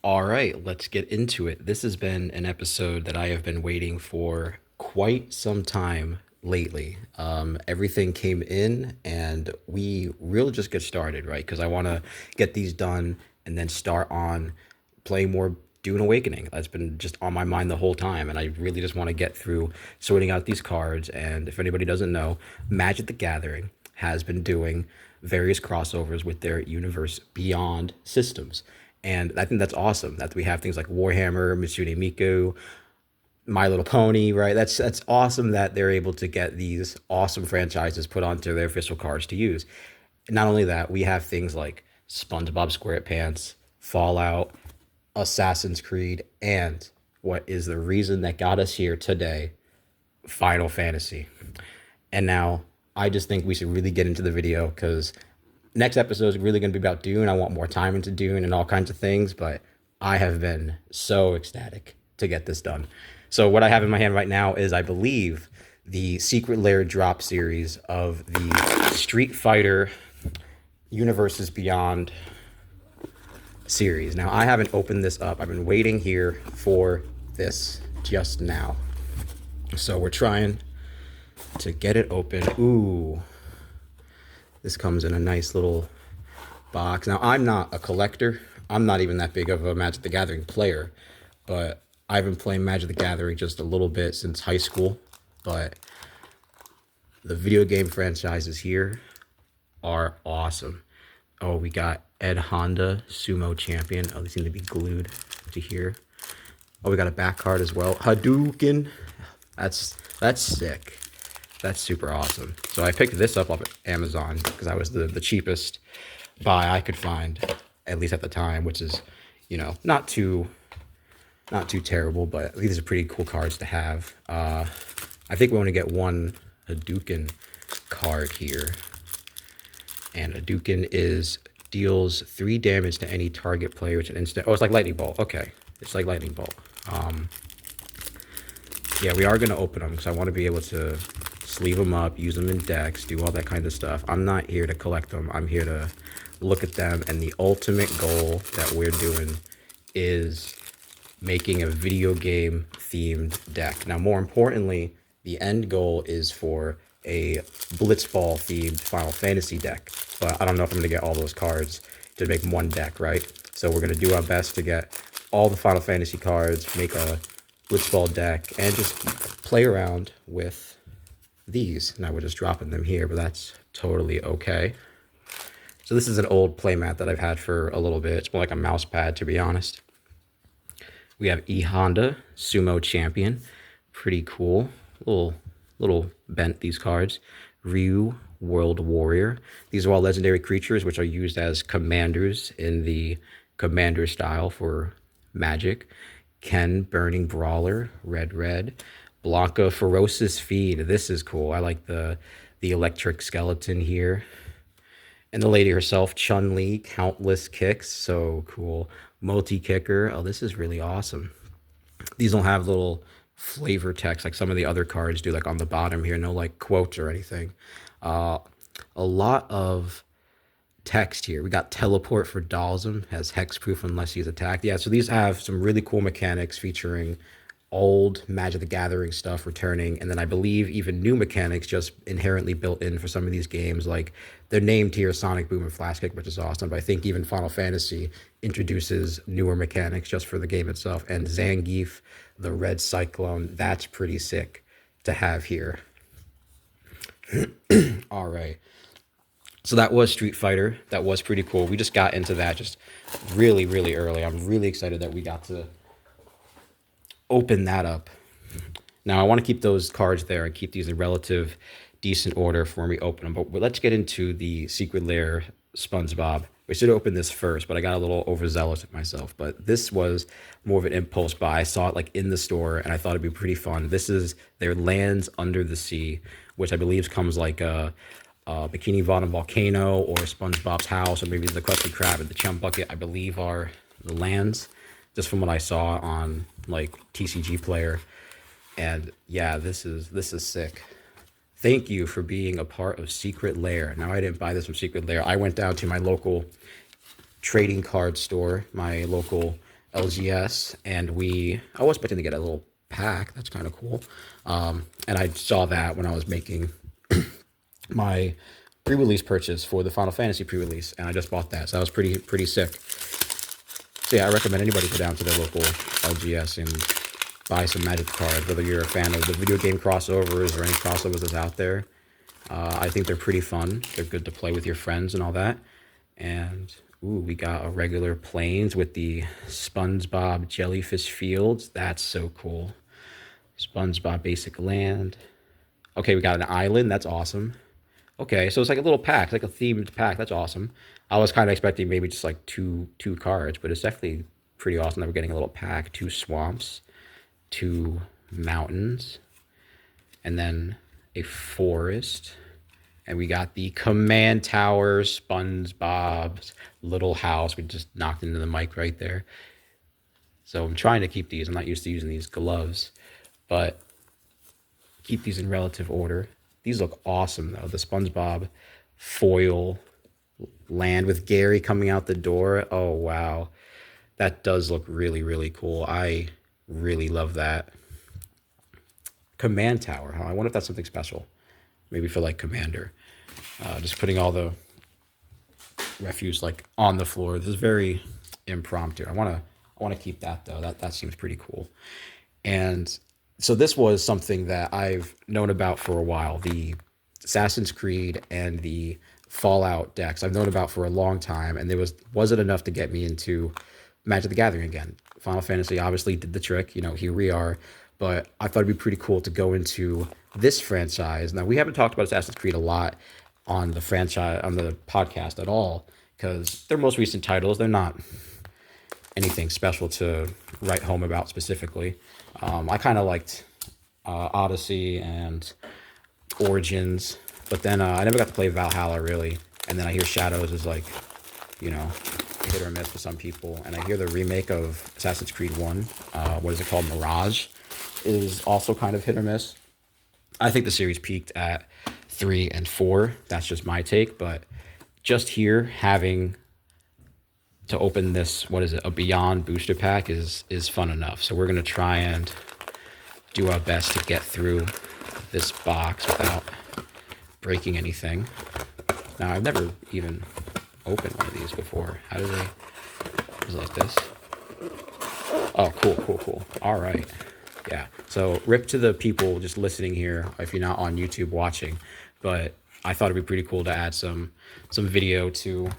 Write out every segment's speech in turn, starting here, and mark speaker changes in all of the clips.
Speaker 1: All right, let's get into it. This has been an episode that I have been waiting for quite some time lately. Everything came in and we really just get started, right? Because I want to get these done and then start on playing more Dune Awakening. That's been just on my mind the whole time. And I really just want to get through sorting out these cards. And if anybody doesn't know, Magic the Gathering has been doing various crossovers with their Universe Beyond systems. And I think that's awesome that we have things like Warhammer, Mitsune Miku, My Little Pony, right? That's awesome that they're able to get these awesome franchises put onto their official cards to use. Not only that, we have things like SpongeBob SquarePants, Fallout, Assassin's Creed, and what is the reason that got us here today, Final Fantasy. And now I just think we should really get into the video because next episode is really going to be about Dune. I want more time into Dune and all kinds of things, but I have been so ecstatic to get this done. So what I have in my hand right now is, I believe, the Secret Lair drop series of the Street Fighter Universes Beyond series. Now, I haven't opened this up. I've been waiting here for this just now. So we're trying to get it open. Ooh. This comes in a nice little box. Now, I'm not a collector. I'm not even that big of a Magic the Gathering player, but I've been playing Magic the Gathering just a little bit since high school. But the video game franchises here are awesome. Oh, we got Ed Honda, Sumo Champion. Oh, they seem to be glued to here. Oh, we got a back card as well. Hadouken. That's sick. That's super awesome. So I picked this up off of Amazon because that was the cheapest buy I could find, at least at the time, which is, not too terrible, but these are pretty cool cards to have. I think we only get one Hadouken card here. And Hadouken deals 3 damage to any target player with an instant. Oh, it's like Lightning Bolt. Okay. It's like Lightning Bolt. Yeah, we are going to open them because I want to be able to sleeve them up, use them in decks, do all that kind of stuff. I'm not here to collect them. I'm here to look at them. And the ultimate goal that we're doing is making a video game themed deck. Now, more importantly, the end goal is for a Blitzball themed Final Fantasy deck. But I don't know if I'm going to get all those cards to make one deck, right? So we're going to do our best to get all the Final Fantasy cards, make a Blitzball deck, and just play around with these. Now we're just dropping them here, but that's totally okay. So this is an old playmat that I've had for a little bit. It's more like a mouse pad, to be honest. We have E Honda, Sumo Champion. Pretty cool. Little bent, these cards. Ryu, World Warrior. These are all legendary creatures which are used as commanders in the commander style for Magic. Ken, Burning Brawler, Red. Blanca, Ferocious Feed. This is cool. I like the electric skeleton here. And the lady herself, Chun-Li, Countless Kicks. So cool. Multi-Kicker. Oh, this is really awesome. These don't have little flavor text like some of the other cards do, like on the bottom here. No like quotes or anything. A lot of text here. We got Teleport for Dalsum. Has hexproof unless he's attacked. Yeah, so these have some really cool mechanics featuring old Magic the Gathering stuff returning, and then I believe even new mechanics just inherently built in for some of these games. Like, they're named here Sonic Boom and Flash Kick, which is awesome, but I think even Final Fantasy introduces newer mechanics just for the game itself. And Zangief, the Red Cyclone, that's pretty sick to have here. All right. So that was Street Fighter. That was pretty cool. We just got into that just really, really early. I'm really excited that we got to open that up. Now, I want to keep those cards there and keep these in relative decent order for when we open them. But let's get into the Secret Lair SpongeBob. We should open this first, but I got a little overzealous with myself. But this was more of an impulse buy. I saw it like in the store, and I thought it'd be pretty fun. This is their Lands Under the Sea, which I believe comes like a Bikini Bottom Volcano or SpongeBob's house, or maybe the Krusty Krab and the Chum Bucket, I believe are the lands, just from what I saw on like TCG Player. And yeah, this is sick. Thank you for being a part of Secret Lair. Now, I didn't buy this from Secret Lair. I went down to my local trading card store, my local LGS, and I was expecting to get a little pack. That's kind of cool. And I saw that when I was making my pre-release purchase for the Final Fantasy pre-release, and I just bought that, so that was pretty sick. So yeah, I recommend anybody go down to their local LGS and buy some Magic cards, whether you're a fan of the video game crossovers or any crossovers that's out there. I think they're pretty fun. They're good to play with your friends and all that. And ooh, we got a regular plains with the SpongeBob Jellyfish Fields. That's so cool. SpongeBob Basic Land. Okay, we got an island. That's awesome. Okay, so it's like a little pack, like a themed pack. That's awesome. I was kind of expecting maybe just like two cards, but it's definitely pretty awesome that we're getting a little pack. 2 swamps, 2 mountains, and then a forest. And we got the command tower, SpongeBob's little house. We just knocked into the mic right there. So I'm trying to keep these. I'm not used to using these gloves, but keep these in relative order. These look awesome, though. The SpongeBob foil land with Gary coming out the door. Oh, wow. That does look really cool. I really love that. Command tower, huh? I wonder if that's something special. Maybe for like Commander. Just putting all the refuse like on the floor. This is very impromptu. I want to keep that, though. That seems pretty cool. And so this was something that I've known about for a while. The Assassin's Creed and the Fallout decks I've known about for a long time, and there wasn't enough to get me into Magic the Gathering again. Final Fantasy obviously did the trick. You know, here we are. But I thought it'd be pretty cool to go into this franchise. Now, we haven't talked about Assassin's Creed a lot on the franchise, on the podcast at all, because they're most recent titles. They're not anything special to write home about specifically. I kind of liked Odyssey and Origins, but then I never got to play Valhalla really. And then I hear Shadows is like, you know, hit or miss for some people. And I hear the remake of Assassin's Creed 1, what is it called, Mirage, is also kind of hit or miss. I think the series peaked at 3 and 4. That's just my take, but just here having to open this, what is it, a Beyond booster pack is fun enough. So we're going to try and do our best to get through this box without breaking anything. Now, I've never even opened one of these before. How do they, is it like this? Oh, cool. All right. Yeah. So rip to the people just listening here if you're not on YouTube watching, but I thought it'd be pretty cool to add some video to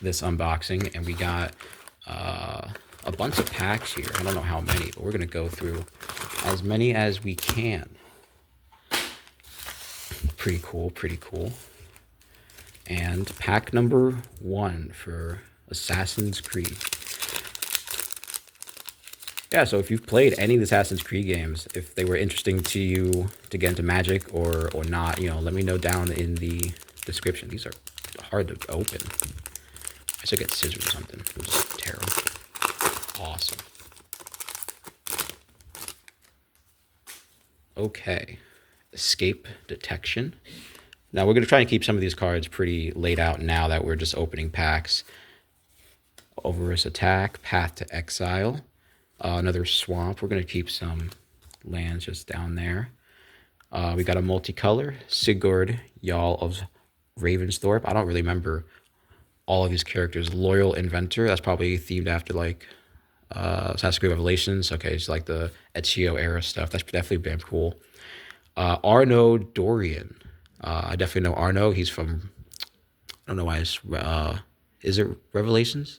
Speaker 1: this unboxing, and we got a bunch of packs here. I don't know how many, but we're gonna go through as many as we can. Pretty cool. And pack number 1 for Assassin's Creed. Yeah, so if you've played any of the Assassin's Creed games, if they were interesting to you to get into Magic or not, you know, let me know down in the description. These are hard to open. I should get scissors or something. It was terrible. Awesome. Okay. Escape detection. Now we're going to try and keep some of these cards pretty laid out now that we're just opening packs. Overus Attack, Path to Exile. Another swamp. We're going to keep some lands just down there. We got a multicolor. Sigurd, Jarl of Ravensthorpe. I don't really remember all of these characters. Loyal Inventor. That's probably themed after like Assassin's Creed Revelations. Okay, it's like the Ezio era stuff. That's definitely damn cool. Arno Dorian. I definitely know Arno. He's from, I don't know why it's, is it Revelations?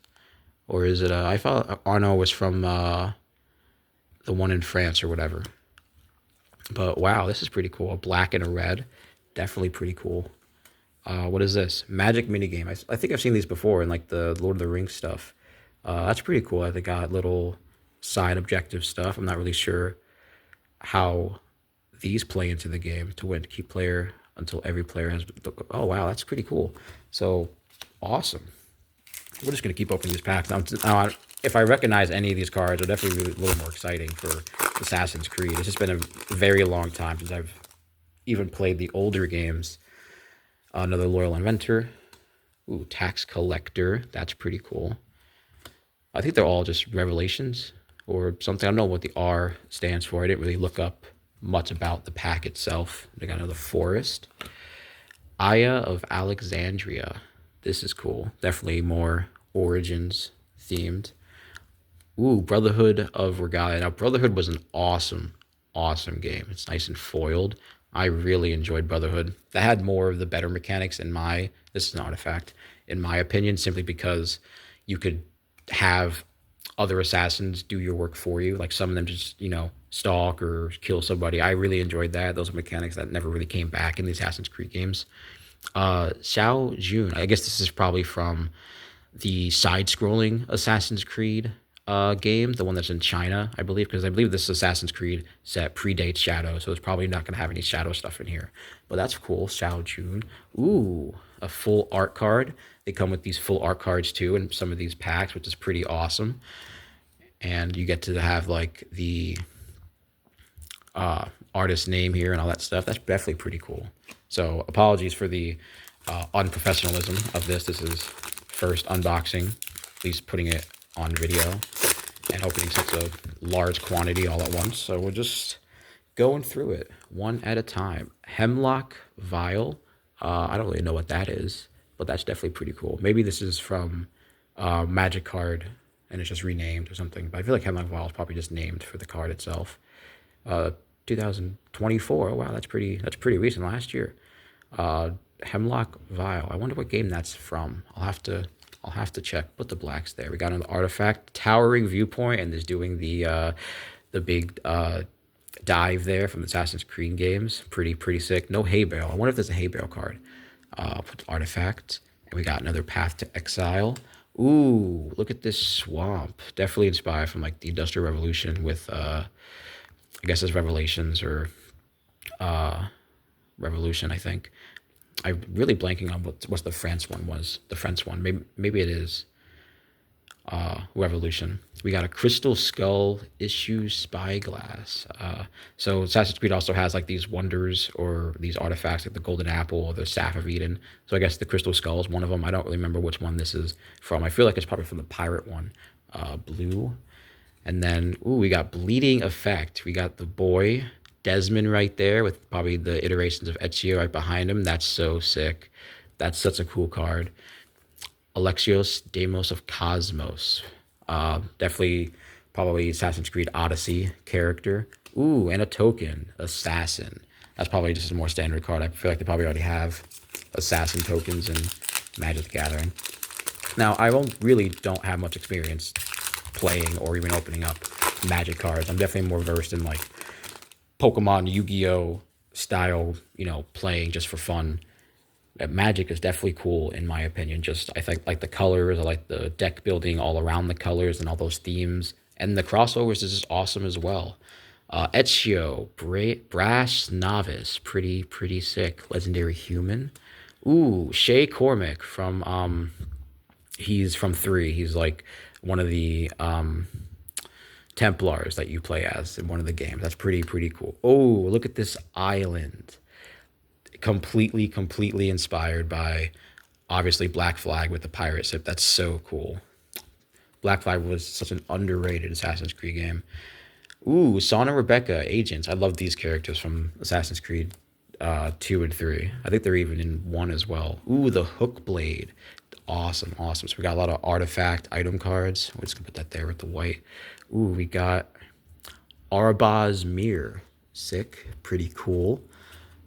Speaker 1: Or is it, I thought Arno was from the one in France or whatever. But wow, this is pretty cool. A black and a red. Definitely pretty cool. What is this? Magic minigame. I think I've seen these before in like the Lord of the Rings stuff. That's pretty cool. They got little side objective stuff. I'm not really sure how these play into the game to win. Keep player until every player has... Oh, wow, that's pretty cool. So, awesome. We're just going to keep opening these packs. Now, if I recognize any of these cards, it'll definitely be a little more exciting for Assassin's Creed. It's just been a very long time since I've even played the older games. Another Loyal Inventor. Ooh, Tax Collector. That's pretty cool. I think they're all just revelations or something. I don't know what the R stands for. I didn't really look up much about the pack itself. They got another forest. Aya of Alexandria. This is cool. Definitely more Origins themed. Ooh, Brotherhood of Regalia. Now, Brotherhood was an awesome, awesome game. It's nice and foiled. I really enjoyed Brotherhood. That had more of the better mechanics in my, this is an artifact, in my opinion, simply because you could have other assassins do your work for you. Like some of them just, stalk or kill somebody. I really enjoyed that. Those are mechanics that never really came back in the Assassin's Creed games. Xiao Jun, I guess this is probably from the side-scrolling Assassin's Creed game, the one that's in China, I believe, because I believe this Assassin's Creed set predates Shadow, so it's probably not going to have any Shadow stuff in here. But that's cool, Xiao Jun. Ooh, a full art card. They come with these full art cards too in some of these packs, which is pretty awesome. And you get to have like the artist name here and all that stuff. That's definitely pretty cool. So apologies for the unprofessionalism of this. This is first unboxing, at least putting it on video and opening such a large quantity all at once. So we're just going through it one at a time. Hemlock Vial. I don't really know what that is, but that's definitely pretty cool. Maybe this is from Magic Card and it's just renamed or something. But I feel like Hemlock Vial is probably just named for the card itself. 2024. Oh, wow, that's pretty recent. Last year. Hemlock Vial. I wonder what game that's from. I'll have to check. Put the blacks there. We got an artifact, Towering Viewpoint, and there's doing the big dive there from the Assassin's Creed games. Pretty sick. No hay bale. I wonder if there's a hay bale card. Put the artifact, and we got another Path to Exile. Ooh, look at this swamp. Definitely inspired from like the Industrial Revolution with I guess it's Revelations or Revolution, I think. I'm really blanking on what's the France one was. The French one. Maybe it is Revolution. We got a Crystal Skull issue Spyglass. So Assassin's Creed also has like these wonders or these artifacts like the Golden Apple or the Staff of Eden. So I guess the Crystal Skull is one of them. I don't really remember which one this is from. I feel like it's probably from the pirate one. Blue. And then, we got Bleeding Effect. We got the boy, Desmond, right there with probably the iterations of Ezio right behind him. That's so sick. That's such a cool card. Alexios Deimos of Cosmos. Definitely probably Assassin's Creed Odyssey character. Ooh, and a token, Assassin. That's probably just a more standard card. I feel like they probably already have Assassin tokens in Magic the Gathering. Now, I really don't have much experience playing or even opening up Magic cards. I'm definitely more versed in like Pokemon, Yu-Gi-Oh style, playing just for fun. Magic is definitely cool in my opinion. Just I think like the colors, I like the deck building all around the colors and all those themes, and the crossovers is just awesome as well. Ezio, Brash Novice, pretty sick. Legendary Human. Ooh, Shay Cormac from he's from 3. He's like one of the Templars that you play as in one of the games. That's pretty cool. Oh, look at this island. Completely inspired by, obviously, Black Flag with the pirate ship. That's so cool. Black Flag was such an underrated Assassin's Creed game. Ooh, Son and Rebecca, Agents. I love these characters from Assassin's Creed 2 and 3. I think they're even in 1 as well. Ooh, the Hook Blade. Awesome. So we got a lot of artifact item cards. We're just going to put that there with the white. Ooh, we got Arbaz Mir. Sick. Pretty cool.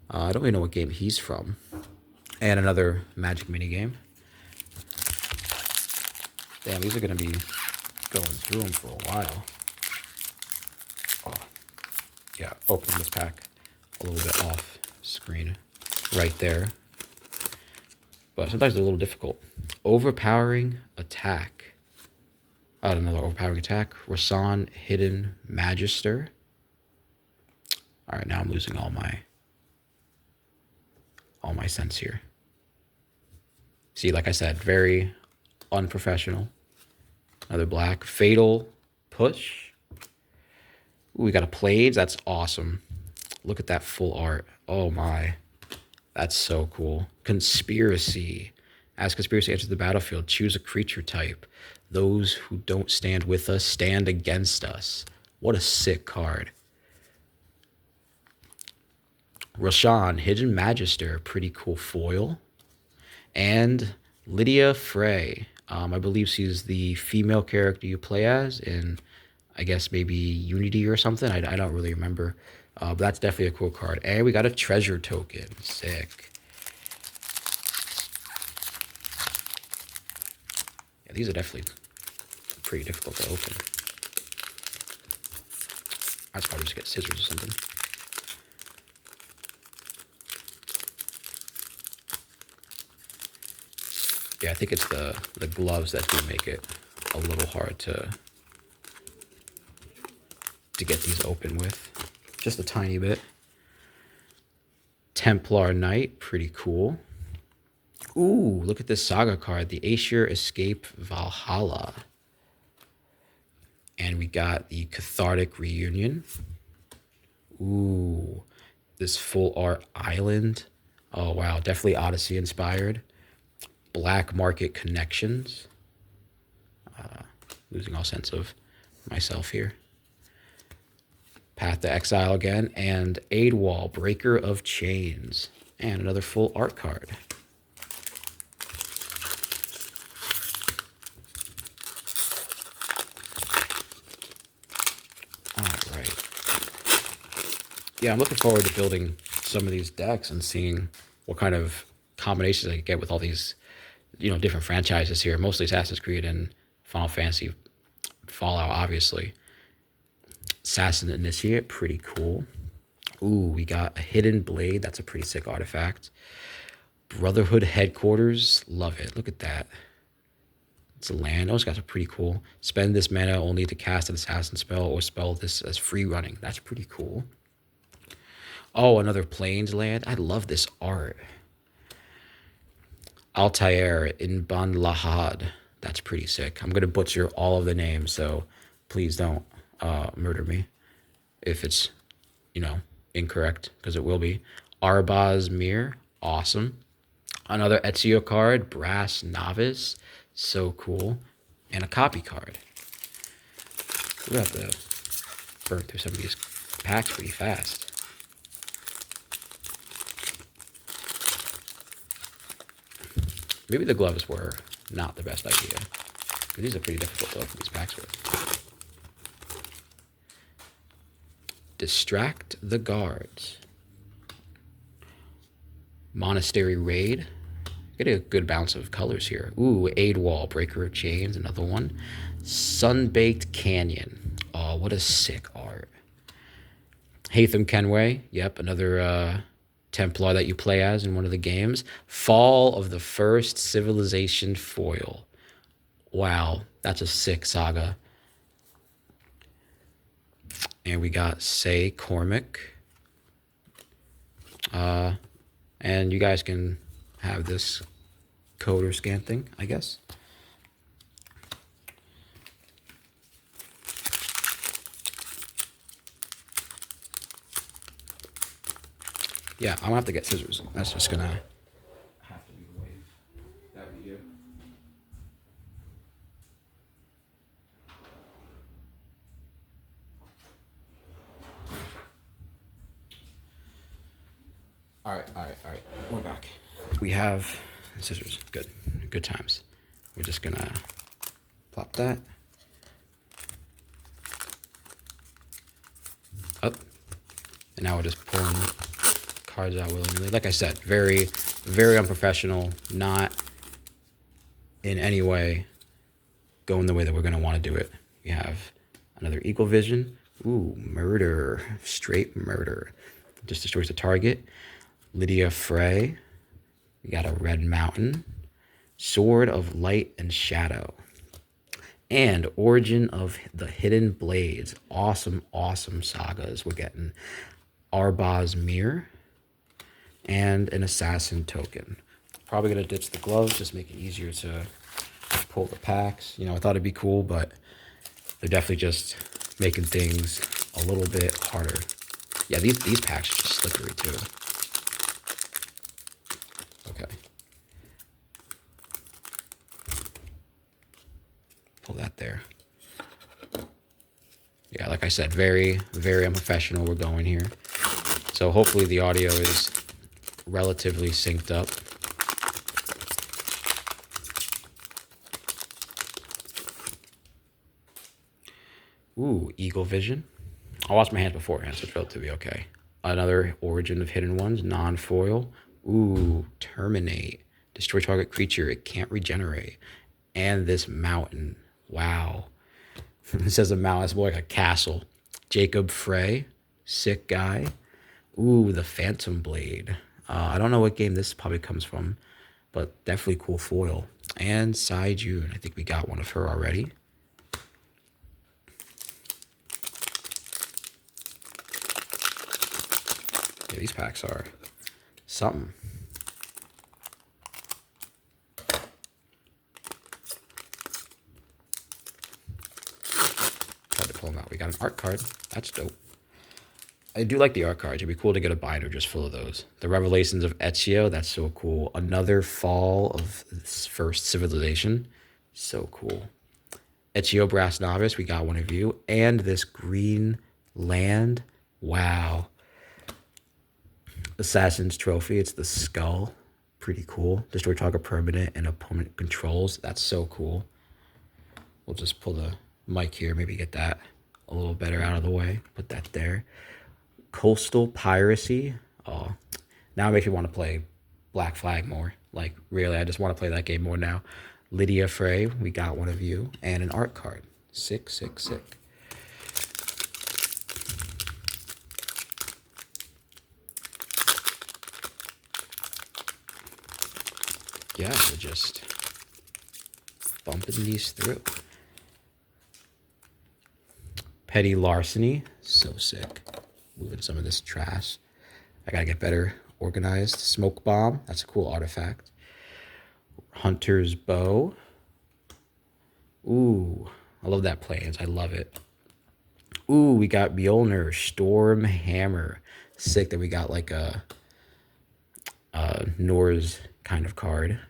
Speaker 1: I don't really know what game he's from. And another Magic minigame. Damn, these are going to be going through them for a while. Oh, yeah, opening this pack a little bit off screen right there. But sometimes they're a little difficult. Overpowering Attack. Another Overpowering Attack. Rasan Hidden Magister. All right, now I'm losing all my sense here. See, like I said, very unprofessional. Another black. Fatal Push. Ooh, we got a Plaids. That's awesome. Look at that full art. Oh my. That's so cool. Conspiracy. As conspiracy enters the battlefield, choose a creature type. Those who don't stand with us stand against us. What a sick card. Roshan, Hidden Magister, pretty cool foil. And Lydia Frey. I believe she's the female character you play as in, I guess, maybe Unity or something. I don't really remember. But that's definitely a cool card. And we got a treasure token. Sick. Yeah, these are definitely pretty difficult to open. I should probably just get scissors or something. Yeah, I think it's the gloves that do make it a little hard to get these open with. Just a tiny bit. Templar Knight, pretty cool. Ooh, look at this saga card, the Aesir Escape Valhalla. And we got the Cathartic Reunion. Ooh, this full art island. Oh, wow, definitely Odyssey inspired. Black Market Connections. Losing all sense of myself here. Path to Exile again. And Aid Wall, Breaker of Chains. And another full art card. All right. Yeah, I'm looking forward to building some of these decks and seeing what kind of combinations I can get with all these, different franchises here. Mostly Assassin's Creed and Final Fantasy, Fallout, obviously. Assassin Initiate, pretty cool. Ooh, we got a Hidden Blade. That's a pretty sick artifact. Brotherhood Headquarters. Love it. Look at that. It's a land. Oh, it's got a pretty cool. Spend this mana only to cast an assassin spell or spell this as free running. That's pretty cool. Oh, another Plains land. I love this art. Altair in Ban Lahad. That's pretty sick. I'm going to butcher all of the names, so please don't murder me if it's, incorrect, because it will be. Arbaz Mir. Awesome. Another Ezio card. Brass Novice. So cool. And a copy card. We'll have to burn through some of these packs pretty fast. Maybe the gloves were not the best idea. These are pretty difficult to open these packs with. Distract the Guards. Monastery Raid. Get a good balance of colors here. Ooh, Aid Wall, Breaker of Chains, another one. Sunbaked Canyon. Oh, what a sick art. Hatham Kenway. Yep, another Templar that you play as in one of the games. Fall of the First Civilization foil. Wow, that's a sick saga. And we got Say Cormac. And you guys can have this code or scan thing, I guess. Yeah, I'm gonna have to get scissors. That's just gonna have to be the way that we do. All right. We're back. We have scissors. Good times. We're just gonna plop that up, and now we're just pulling cards out willingly. Like I said, very, very unprofessional. Not in any way going the way that we're gonna want to do it. We have another Eagle Vision. Ooh, murder, straight murder. Just destroys the target. Lydia Frey. We got a Red Mountain. Sword of Light and Shadow. And Origin of the Hidden Blades. Awesome sagas. We're getting Arbaz Mir and an Assassin token. Probably going to ditch the gloves, just make it easier to pull the packs. I thought it'd be cool, but they're definitely just making things a little bit harder. Yeah, these packs are just slippery too. Okay. pull that there. Yeah, like I said, very, very unprofessional we're going here. So hopefully the audio is relatively synced up. Ooh, Eagle Vision. I washed my hands beforehand, so it's relatively okay. Another Origin of Hidden Ones, non-foil. Ooh, Terminate. Destroy target creature. It can't regenerate. And this mountain. Wow. It says a mountain. It's more like a castle. Jacob Frey. Sick guy. Ooh, the Phantom Blade. I don't know what game this probably comes from, but definitely cool foil. And Sai Jun. I think we got one of her already. Yeah, these packs are something. Tried to pull them out. We got an art card. That's dope. I do like the art cards. It'd be cool to get a binder just full of those. The Revelations of Ezio. That's so cool. Another Fall of First Civilization. So cool. Ezio Brass Novice. We got one of you. And this Green Land. Wow. Assassin's Trophy. It's the skull. Pretty cool. Destroy target permanent and opponent controls. That's so cool. We'll just pull the mic here. Maybe get that a little better out of the way. Put that there. Coastal Piracy. Oh, now it makes me want to play Black Flag more. Like, really, I just want to play that game more now. Lydia Frey. We got one of you. And an art card. Sick, sick, sick. Yeah, we're just bumping these through. Petty Larceny, so sick. Moving some of this trash. I gotta get better organized. Smoke Bomb, that's a cool artifact. Hunter's Bow. Ooh, I love that planes. I love it. Ooh, we got Mjolnir, Storm Hammer. Sick that we got like a Nor's kind of card.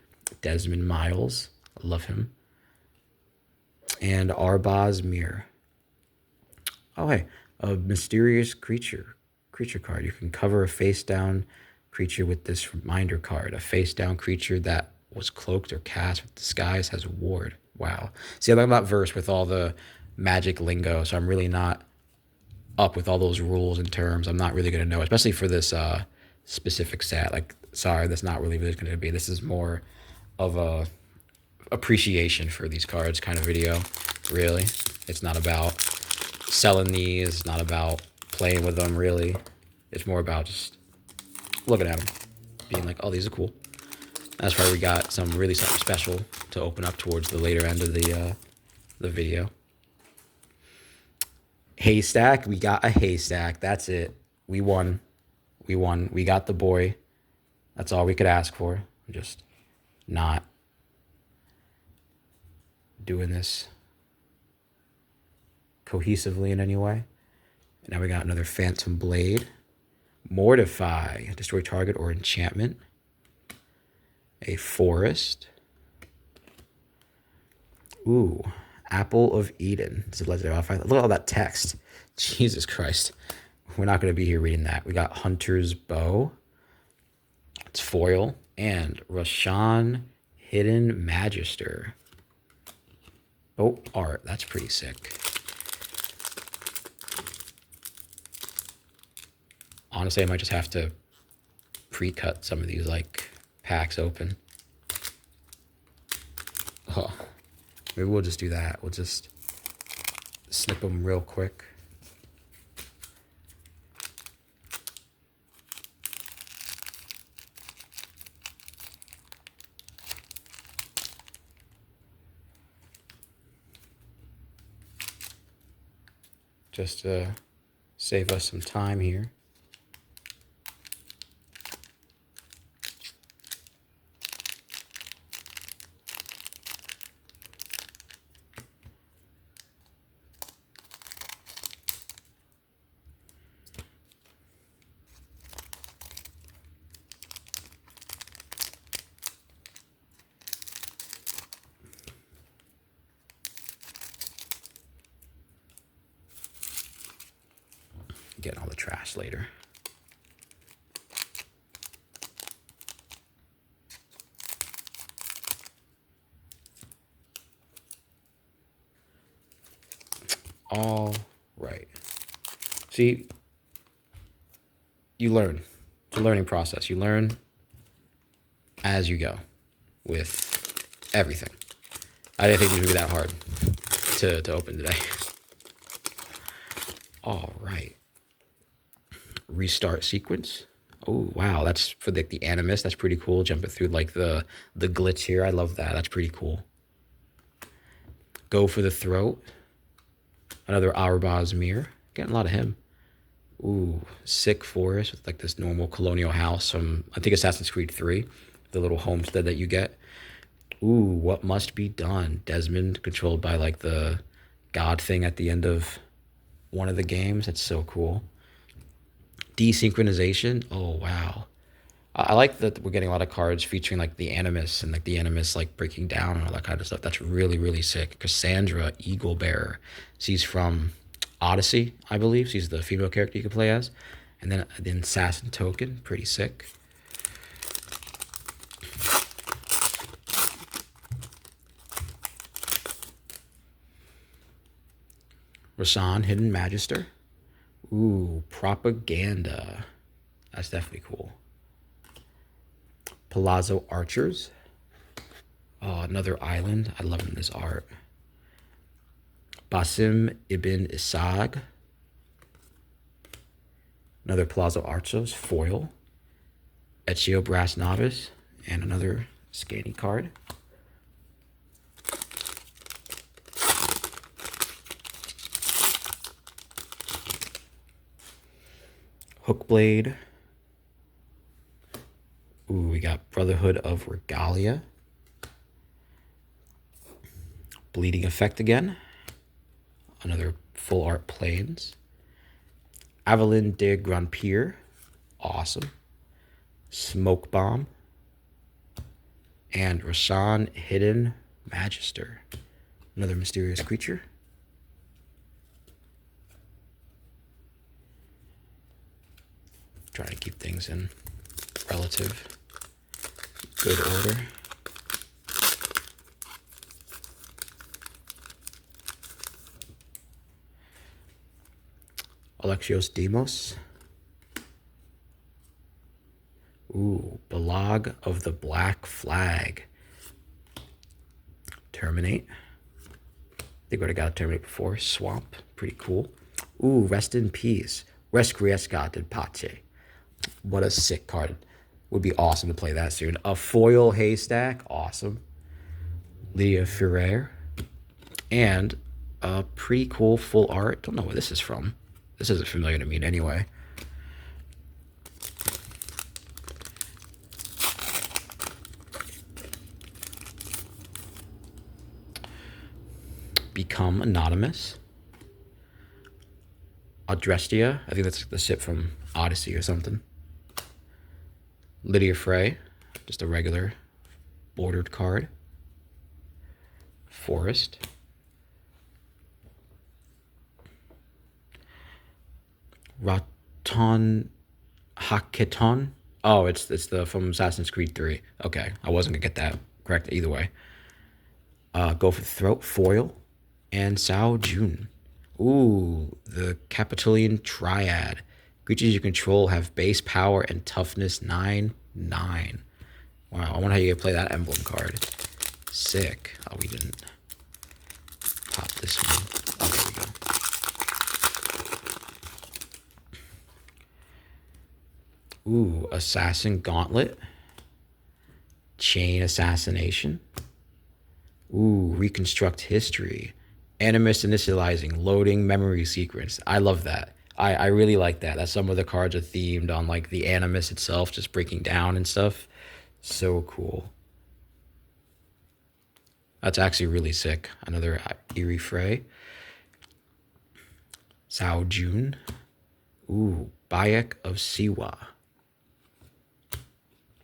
Speaker 1: Desmond Miles, I love him. And Arbaz Mir. Oh, hey, a mysterious creature card. You can cover a face-down creature with this reminder card. A face-down creature that was cloaked or cast with disguise has a ward. Wow. See, I'm not versed with all the magic lingo, so I'm really not up with all those rules and terms. I'm not really going to know, especially for this specific set. Like, sorry, that's not really going to be. This is more of a appreciation for these cards kind of video, really. It's not about selling these. It's not about playing with them, really. It's more about just looking at them, being like, oh, these are cool. That's why we got something special to open up towards the later end of the video. Haystack. We got a haystack. That's it. We won. We won. We got the boy. That's all we could ask for. I'm just not doing this cohesively in any way. And now we got another Phantom Blade. Mortify. Destroy target or enchantment. A Forest. Ooh. Apple of Eden. This is legendary. Look at all that text. Jesus Christ. We're not going to be here reading that. We got Hunter's Bow. It's foil. And Rashan Hidden Magister. Oh, art. That's pretty sick. Honestly, I might just have to pre-cut some of these, like, packs open. Oh, maybe we'll just do that. We'll just snip them real quick. Just to save us some time here. Getting all the trash later. All right. See, you learn. It's a learning process. You learn as you go with everything. I didn't think it would be that hard to open today. All right. Restart sequence. Oh, wow. That's for the Animus. That's pretty cool. Jumping through like the glitch here. I love that. That's pretty cool. Go for the throat. Another Arbaz mirror. Getting a lot of him. Ooh, sick forest with like this normal colonial house from, I think, Assassin's Creed 3. The little homestead that you get. Ooh, what must be done? Desmond, controlled by like the god thing at the end of one of the games. That's so cool. Desynchronization. Oh, wow. I like that we're getting a lot of cards featuring like the Animus and like the Animus like breaking down and all that kind of stuff. That's really, really sick. Cassandra, Eagle Bearer. She's from Odyssey, I believe. She's the female character you can play as. And then the Assassin Token. Pretty sick. Rasan, Hidden Magister. Ooh, Propaganda. That's definitely cool. Palazzo Archers. Oh, another island. I love this art. Basim Ibn Isag. Another Palazzo Archers foil. Ezio Brass Novice. And another Scanny card. Hookblade. Ooh, we got Brotherhood of Regalia. Bleeding Effect again. Another full art planes. Avalyn de Grandpierre. Awesome. Smoke Bomb. And Rashan Hidden Magister. Another mysterious creature. Trying to keep things in relative good order. Alexios Demos. Ooh, Balag of the Black Flag. Terminate. I think we already got a Terminate before. Swamp. Pretty cool. Ooh, Rest in Peace. Resquiescat del Pace. What a sick card. Would be awesome to play that soon. A foil Haystack. Awesome. Lydia Ferrer. And a pretty cool full art. Don't know where this is from. This isn't familiar to me anyway. Become Anonymous. Adrestia. I think that's the ship from Odyssey or something. Lydia Frey. Just a regular bordered card. Forest. Raton Haketon. Oh, it's the from Assassin's Creed 3. Okay, I wasn't gonna get that correct either way. Go for the throat, foil, and Sao Jun. Ooh, the Capitolian Triad. Creatures you control have base power and toughness 9/9. Wow, I wonder how you can play that emblem card. Sick. Oh, we didn't pop this one. Oh, there we go. Ooh, Assassin Gauntlet. Chain Assassination. Ooh, Reconstruct History. Animus Initializing. Loading Memory Sequence. I love that. I really like that. That some of the cards are themed on like the Animus itself, just breaking down and stuff. So cool. That's actually really sick. Another Eerie Frey. Sao Jun. Ooh, Bayek of Siwa.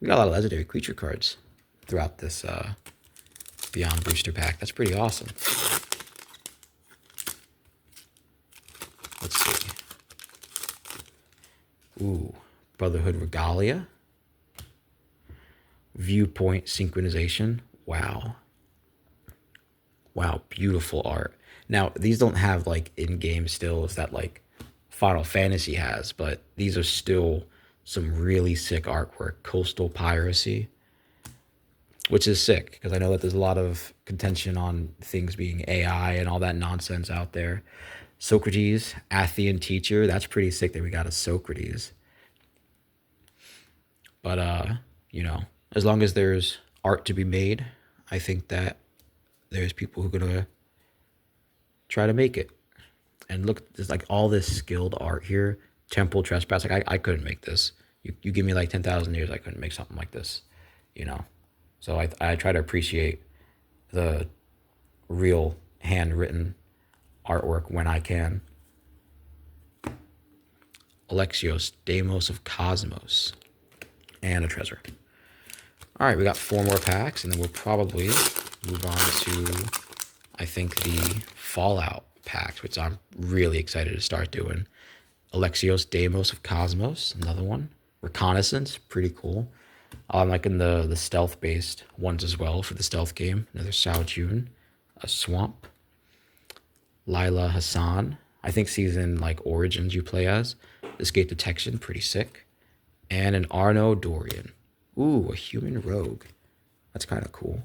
Speaker 1: We got a lot of legendary creature cards throughout this Beyond Booster Pack. That's pretty awesome. Let's see. Ooh, Brotherhood Regalia. Viewpoint synchronization. Wow. Wow, beautiful art. Now, these don't have like in-game stills that like Final Fantasy has, but these are still some really sick artwork. Coastal Piracy, which is sick because I know that there's a lot of contention on things being AI and all that nonsense out there. Socrates, Athenian teacher, that's pretty sick that we got a Socrates. But you know, as long as there's art to be made, I think that there's people who are gonna try to make it. And look, there's like all this skilled art here. Temple Trespass, like I couldn't make this. You give me like 10,000 years, I couldn't make something like this, you know. So I try to appreciate the real handwritten artwork when I can. Alexios, Deimos of Cosmos, and a treasure. All right, we got 4 more packs, and then we'll probably move on to, I think, the Fallout packs, which I'm really excited to start doing. Alexios, Deimos of Cosmos, another one. Reconnaissance, pretty cool. I'm liking the stealth-based ones as well for the stealth game. Another Sao June, a Swamp. Lila Hassan, I think season like Origins you play as. Escape Detection, pretty sick. And an Arno Dorian. Ooh, a human rogue. That's kind of cool.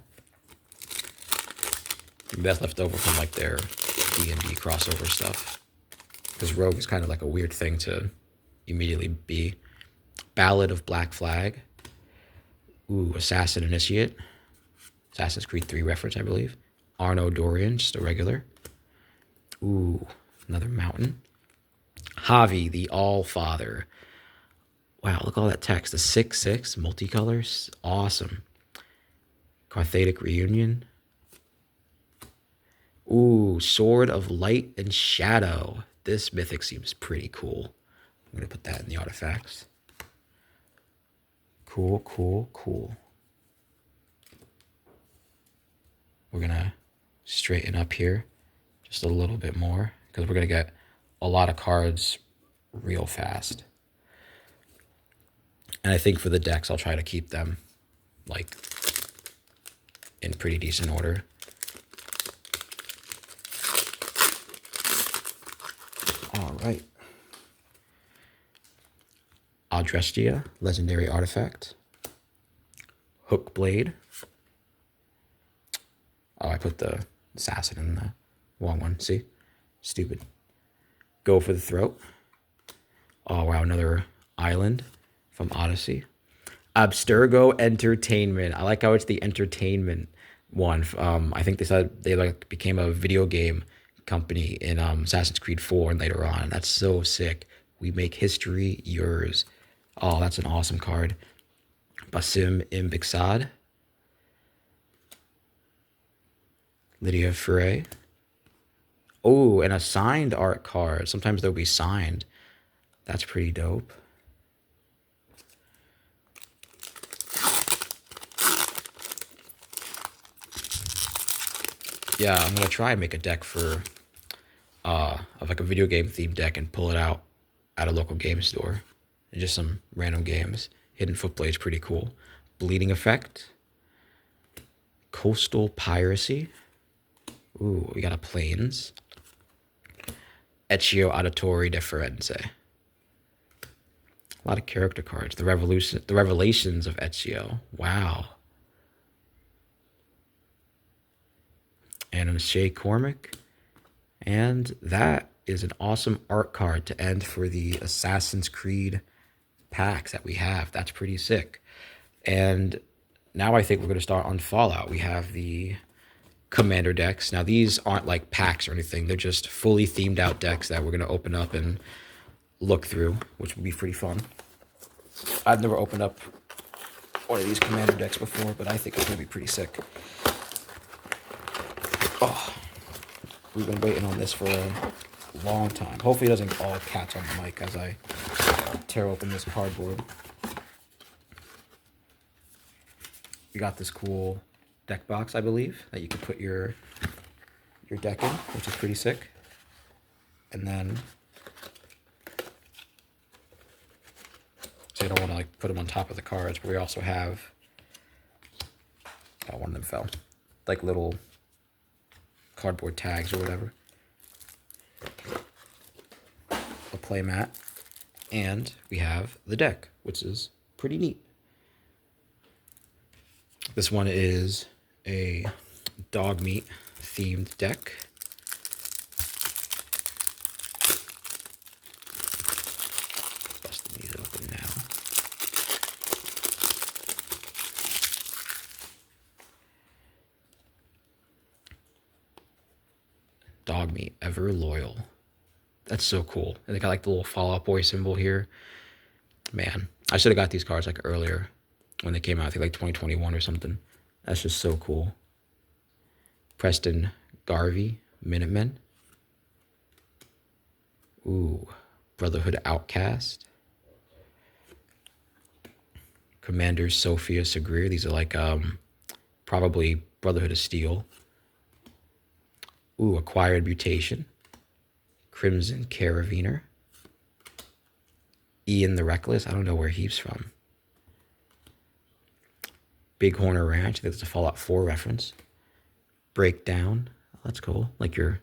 Speaker 1: Maybe that's left over from like their D&D crossover stuff. Because rogue is kind of like a weird thing to immediately be. Ballad of Black Flag. Ooh, Assassin Initiate. Assassin's Creed 3 reference, I believe. Arno Dorian, just a regular. Ooh, another mountain. Javi, the All-Father. Wow, look at all that text. The 6/6 multicolors. Awesome. Carthatic Reunion. Ooh, Sword of Light and Shadow. This mythic seems pretty cool. I'm going to put that in the artifacts. Cool, cool, cool. We're going to straighten up here just a little bit more because we're going to get a lot of cards real fast. And I think for the decks, I'll try to keep them like in pretty decent order. All right. Adrestia, legendary artifact. Hook Blade. Oh, I put the assassin in the wrong one. See? Stupid. Go for the Throat. Oh, wow. Another island from Odyssey. Abstergo Entertainment. I like how it's the entertainment one. I think they said they like became a video game company in Assassin's Creed 4 and later on. That's so sick. We make history yours. Oh, that's an awesome card. Basim Imbixad. Lydia Frey. Oh, and a signed art card. Sometimes they'll be signed. That's pretty dope. Yeah, I'm gonna try and make a deck for of like a video game themed deck and pull it out at a local game store. And just some random games. Hidden Footblade's pretty cool. Bleeding Effect. Coastal Piracy. Ooh, we got a Plains. Eccio Auditore de Firenze. A lot of character cards. The Revelations of Eccio. Wow. And a Shay Cormac. And that is an awesome art card to end for the Assassin's Creed packs that we have. That's pretty sick. And now I think we're going to start on Fallout. We have the Commander decks. Now these aren't like packs or anything. They're just fully themed out decks that we're going to open up and look through, which will be pretty fun. I've never opened up one of these Commander decks before, but I think it's going to be pretty sick. Oh, we've been waiting on this for a long time. Hopefully it doesn't all catch on the mic as I tear open this cardboard. We got this cool deck box, I believe, that you can put your deck in, which is pretty sick. And then obviously I don't want to like put them on top of the cards, but we also have, oh, one of them fell, like little cardboard tags or whatever. A play mat, and we have the deck, which is pretty neat. This one is a dog meat themed deck. Busting these open now. Dog meat, ever loyal. That's so cool. And they got like the little Fall Out Boy symbol here. Man, I should have got these cards like earlier when they came out. I think like 2021 or something. That's just so cool. Preston Garvey, Minutemen. Ooh, Brotherhood Outcast. Commander Sophia Sagreer. These are like probably Brotherhood of Steel. Ooh, Acquired Mutation. Crimson Carabiner. Ian the Reckless. I don't know where he's from. Bighorn Ranch. I think that's a Fallout 4 reference. Breakdown. Oh, that's cool. Like your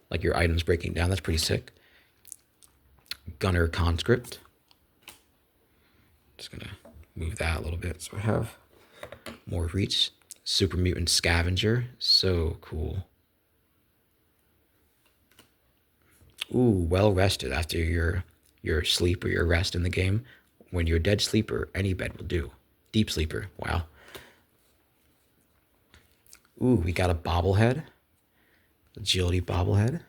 Speaker 1: items breaking down. That's pretty sick. Gunner Conscript. Just gonna move that a little bit so I have more reach. Super Mutant Scavenger. So cool. Ooh, well rested after your sleep or your rest in the game. When you're dead sleeper, any bed will do. Deep sleeper. Wow. Ooh, we got a bobblehead. Agility bobblehead.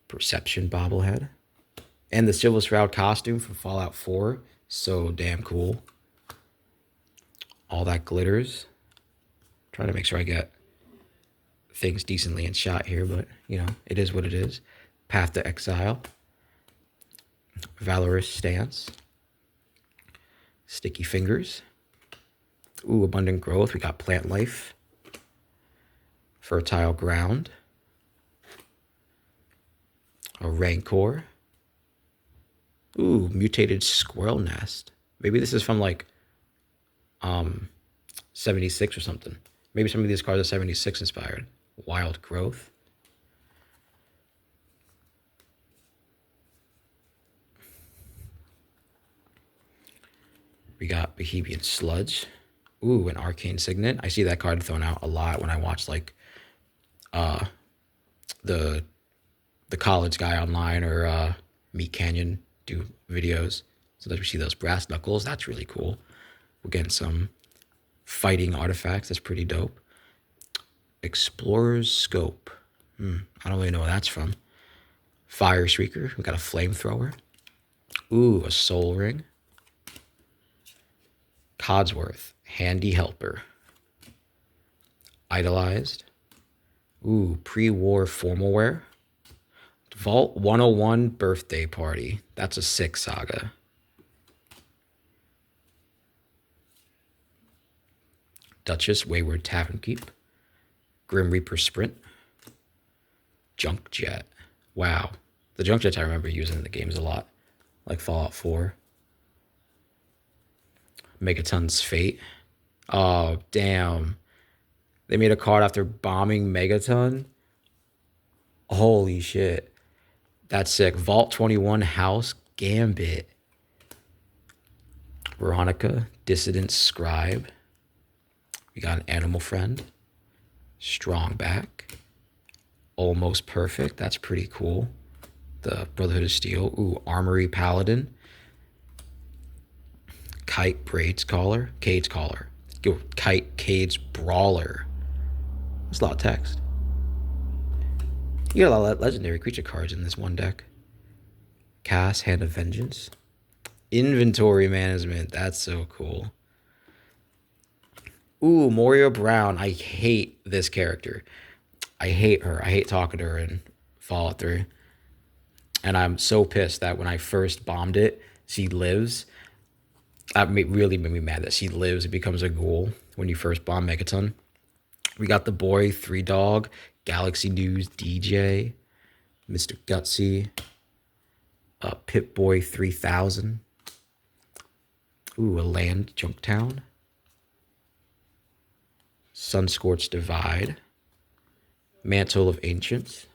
Speaker 1: Perception bobblehead. And the Silver Shroud costume from Fallout 4. So damn cool. All that glitters. Trying to make sure I get things decently in shot here, but you know, it is what it is. Path to Exile. Valorous Stance. Sticky Fingers. Ooh, Abundant Growth. We got Plant Life. Fertile Ground. A Rancor. Ooh, Mutated Squirrel Nest. Maybe this is from like 76 or something. Maybe some of these cards are 76 inspired. Wild Growth. We got Bohemian Sludge. Ooh, an Arcane Signet. I see that card thrown out a lot when I watch like the college guy online or Meat Canyon do videos. Sometimes we see those brass knuckles. That's really cool. We're getting some fighting artifacts. That's pretty dope. Explorer's Scope. I don't really know where that's from. Fire Shrieker. We got a Flamethrower. Ooh, a Soul Ring. Codsworth. Handy Helper. Idolized. Ooh, pre-war formal wear. Vault 101 Birthday Party. That's a sick saga. Duchess Wayward Tavern Keep. Grim Reaper Sprint. Junk Jet. Wow. The Junk Jets I remember using in the games a lot. Like Fallout 4. Megaton's Fate. Oh, damn. They made a card after bombing Megaton? Holy shit. That's sick. Vault 21 House Gambit. Veronica, Dissident Scribe. We got an Animal Friend. Strong Back. Almost Perfect. That's pretty cool. The Brotherhood of Steel. Ooh, Armory Paladin. Kite Braids Caller. Cades Caller. Yo, Kite Cades Brawler. That's a lot of text. You got a lot of legendary creature cards in this one deck. Cast Hand of Vengeance. Inventory Management. That's so cool. Ooh, Moria Brown. I hate this character. I hate her. I hate talking to her in Fallout 3. And I'm so pissed that when I first bombed it, she lives. That really made me mad that she lives and becomes a ghoul when you first bomb Megaton. We got the boy, 3 Dog, Galaxy News DJ, Mr. Gutsy, Pip Boy 3000, Ooh, a land Junktown. Sunscorched Divide. Mantle of Ancients.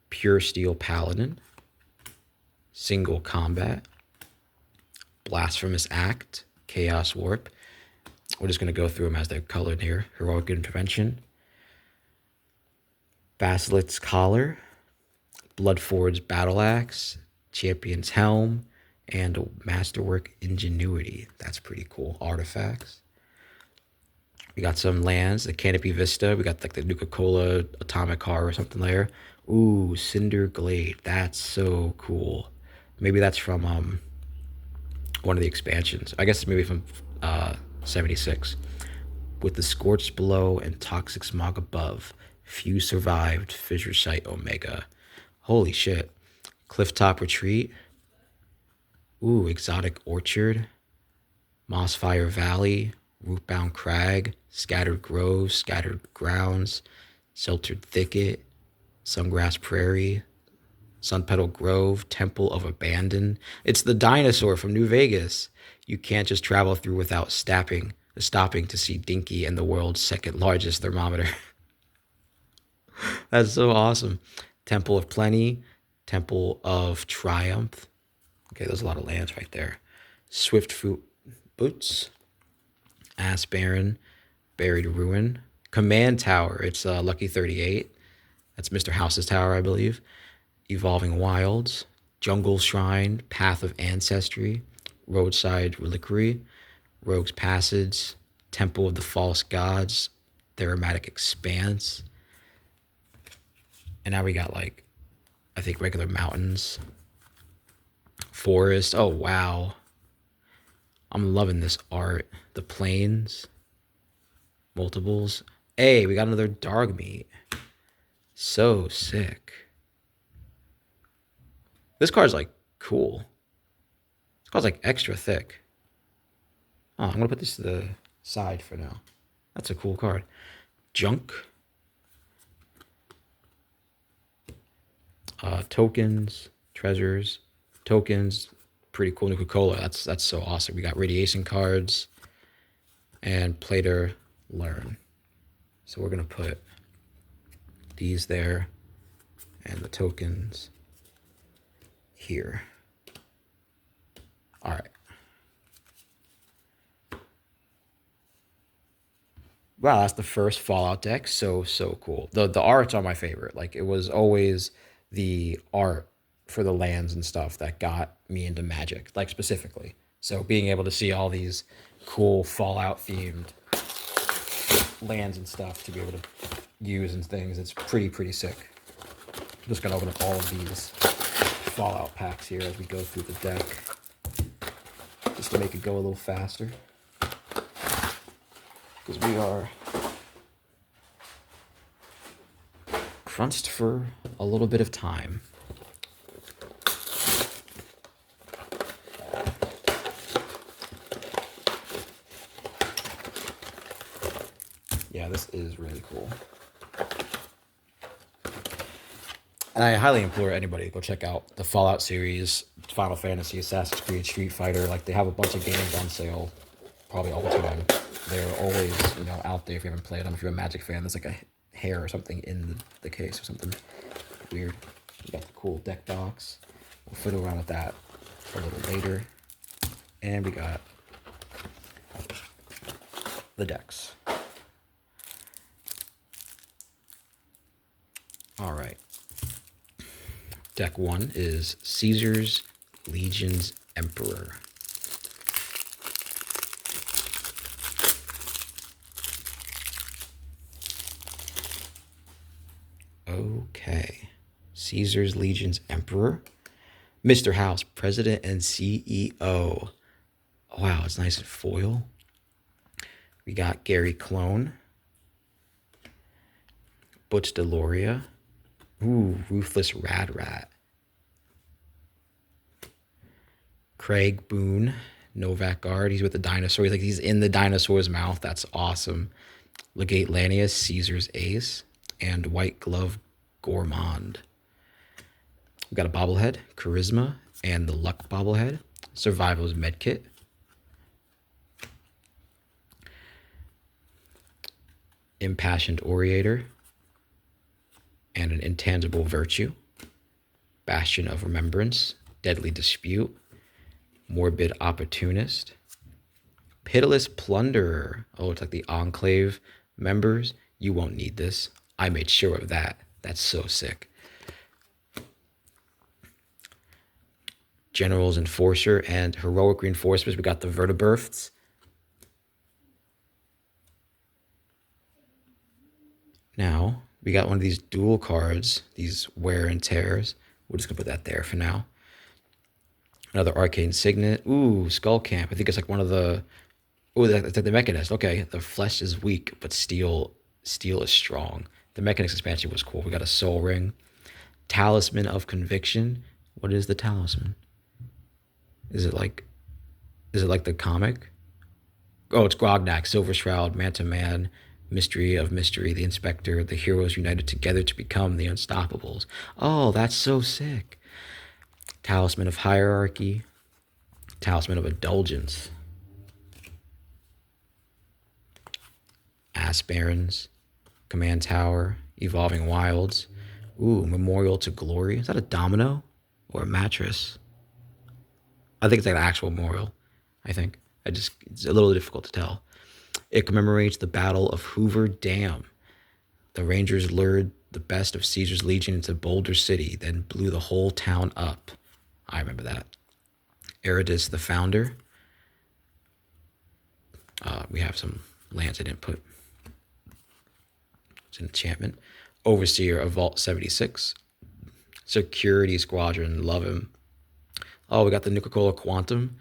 Speaker 1: Pure Steel Paladin. Single Combat. Blasphemous Act. Chaos Warp. We're just going to go through them as they're colored here. Heroic Intervention. Basilisk's Collar. Bloodforged Battle Axe. Champion's Helm. And Masterwork Ingenuity. That's pretty cool. Artifacts. We got some lands, the Canopy Vista. We got like the Nuka-Cola Atomic Car or something there. Ooh, Cinder Glade. That's so cool. Maybe that's from one of the expansions. I guess maybe from 76. With the Scorched Below and Toxic Smog above. Few survived. Fissure Site Omega. Holy shit. Clifftop Retreat. Ooh, Exotic Orchard. Mossfire Valley. Rootbound Crag. Scattered Groves. Scattered Grounds. Sheltered Thicket. Sungrass Prairie. Sunpetal Grove. Temple of Abandon. It's the dinosaur from New Vegas. You can't just travel through without stopping to see Dinky and the world's second largest thermometer. That's so awesome. Temple of Plenty. Temple of Triumph. Okay, there's a lot of lands right there. Swiftfoot Boots. Ass Baron. Buried Ruin. Command Tower. It's Lucky 38. That's Mr. House's tower, I believe. Evolving Wilds. Jungle Shrine. Path of Ancestry. Roadside Reliquary. Rogue's Passage. Temple of the False Gods. Theramatic Expanse. And now we got like, I think regular mountains. Forest. Oh, wow. I'm loving this art. The plains. Multiples. Hey, we got another dog meat. So sick. This card's like cool. This card's like extra thick. Oh, I'm going to put this to the side for now. That's a cool card. Junk. Tokens. Treasures. Tokens. Pretty cool. Nuka-Cola. That's so awesome. We got radiation cards. And Play to Learn. So we're going to put these there. And the tokens here. All right. Wow, that's the first Fallout deck. So cool. The arts are my favorite. Like, it was always the art for the lands and stuff that got me into Magic, like specifically. So being able to see all these cool Fallout themed lands and stuff to be able to use and things, it's pretty sick. I'm just gonna open up all of these Fallout packs here as we go through the deck, just to make it go a little faster, because we are crunched for a little bit of time. Yeah, this is really cool. And I highly implore anybody to go check out the Fallout series, Final Fantasy, Assassin's Creed, Street Fighter. Like, they have a bunch of games on sale probably all the time. They're always, out there if you haven't played them. If you're a Magic fan, there's like a hair or something in the case or something weird. We got the cool deck box. We'll fiddle around with that a little later. And we got the decks. All right. Deck 1 is Caesar's Legion's Emperor. Okay. Caesar's Legion's Emperor. Mr. House, President and CEO. Wow, it's nice and foil. We got Gary Clone. Butch Deloria. Ooh, Ruthless Rad Rat. Craig Boone, Novak Guard. He's with the dinosaur. He's in the dinosaur's mouth. That's awesome. Legate Lanius, Caesar's Ace. And White Glove Gourmand. We've got a bobblehead, Charisma, and the Luck bobblehead. Survival's Medkit. Impassioned Orator. And an Intangible Virtue. Bastion of Remembrance. Deadly Dispute. Morbid Opportunist. Pitiless Plunderer. Oh, it's like the Enclave members. You won't need this. I made sure of that. That's so sick. General's Enforcer and Heroic Reinforcements. We got the Vertibirths. Now, we got one of these dual cards, these Wear and Tears. We're just going to put that there for now. Another Arcane Signet. Ooh, Skull Camp. I think it's like one of the... Ooh, that's like the Mechanist. Okay, the flesh is weak, but steel is strong. The Mechanist expansion was cool. We got a Soul Ring. Talisman of Conviction. What is the talisman? Is it like the comic? Oh, it's Grognak, Silver Shroud, Manta Man, Mystery of Mystery, the Inspector, the heroes united together to become the Unstoppables. Oh, that's so sick. Talisman of Hierarchy, Talisman of Indulgence, Ass Barons, Command Tower, Evolving Wilds. Ooh, Memorial to Glory. Is that a domino or a mattress? I think it's like an actual memorial. I think. It's a little difficult to tell. It commemorates the Battle of Hoover Dam. The Rangers lured the best of Caesar's Legion into Boulder City, then blew the whole town up. I remember that. Eridus the Founder. We have some lands I didn't put. It's an enchantment. Overseer of Vault 76. Security Squadron, love him. Oh, we got the Nuka-Cola Quantum.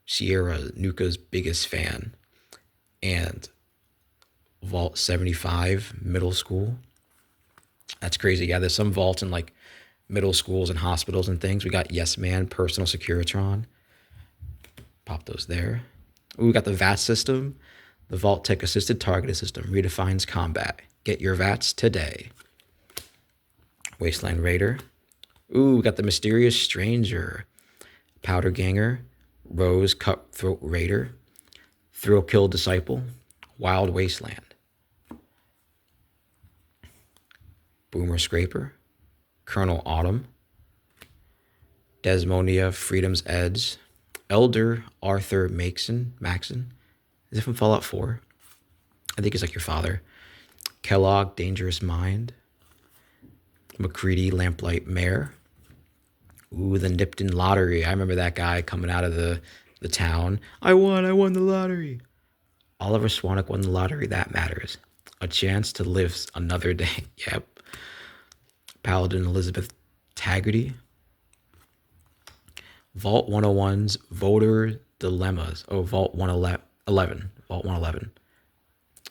Speaker 1: Sierra, Nuka's biggest fan. And Vault 75, middle school. That's crazy. Yeah, there's some vaults in like middle schools and hospitals and things. We got Yes Man, Personal Securitron. Pop those there. Ooh, we got the VAT system. The Vault Tech Assisted Targeted System redefines combat. Get your VATs today. Wasteland Raider. Ooh, we got the Mysterious Stranger. Powder Ganger. Rose Cutthroat Raider. Thrill Kill Disciple. Wild Wasteland. Boomer Scraper. Colonel Autumn. Desmonia Freedom's Edge. Elder Arthur Maxon. Is it from Fallout 4? I think it's like your father. Kellogg Dangerous Mind. McCready Lamplight Mare. Ooh, the Nipton Lottery. I remember that guy coming out of the town. I won the lottery. Oliver Swanwick won the lottery. That matters. A chance to live another day. Yep. Paladin Elizabeth Taggarty. Vault 101's Voter Dilemmas. Oh, Vault 111. Vault 111.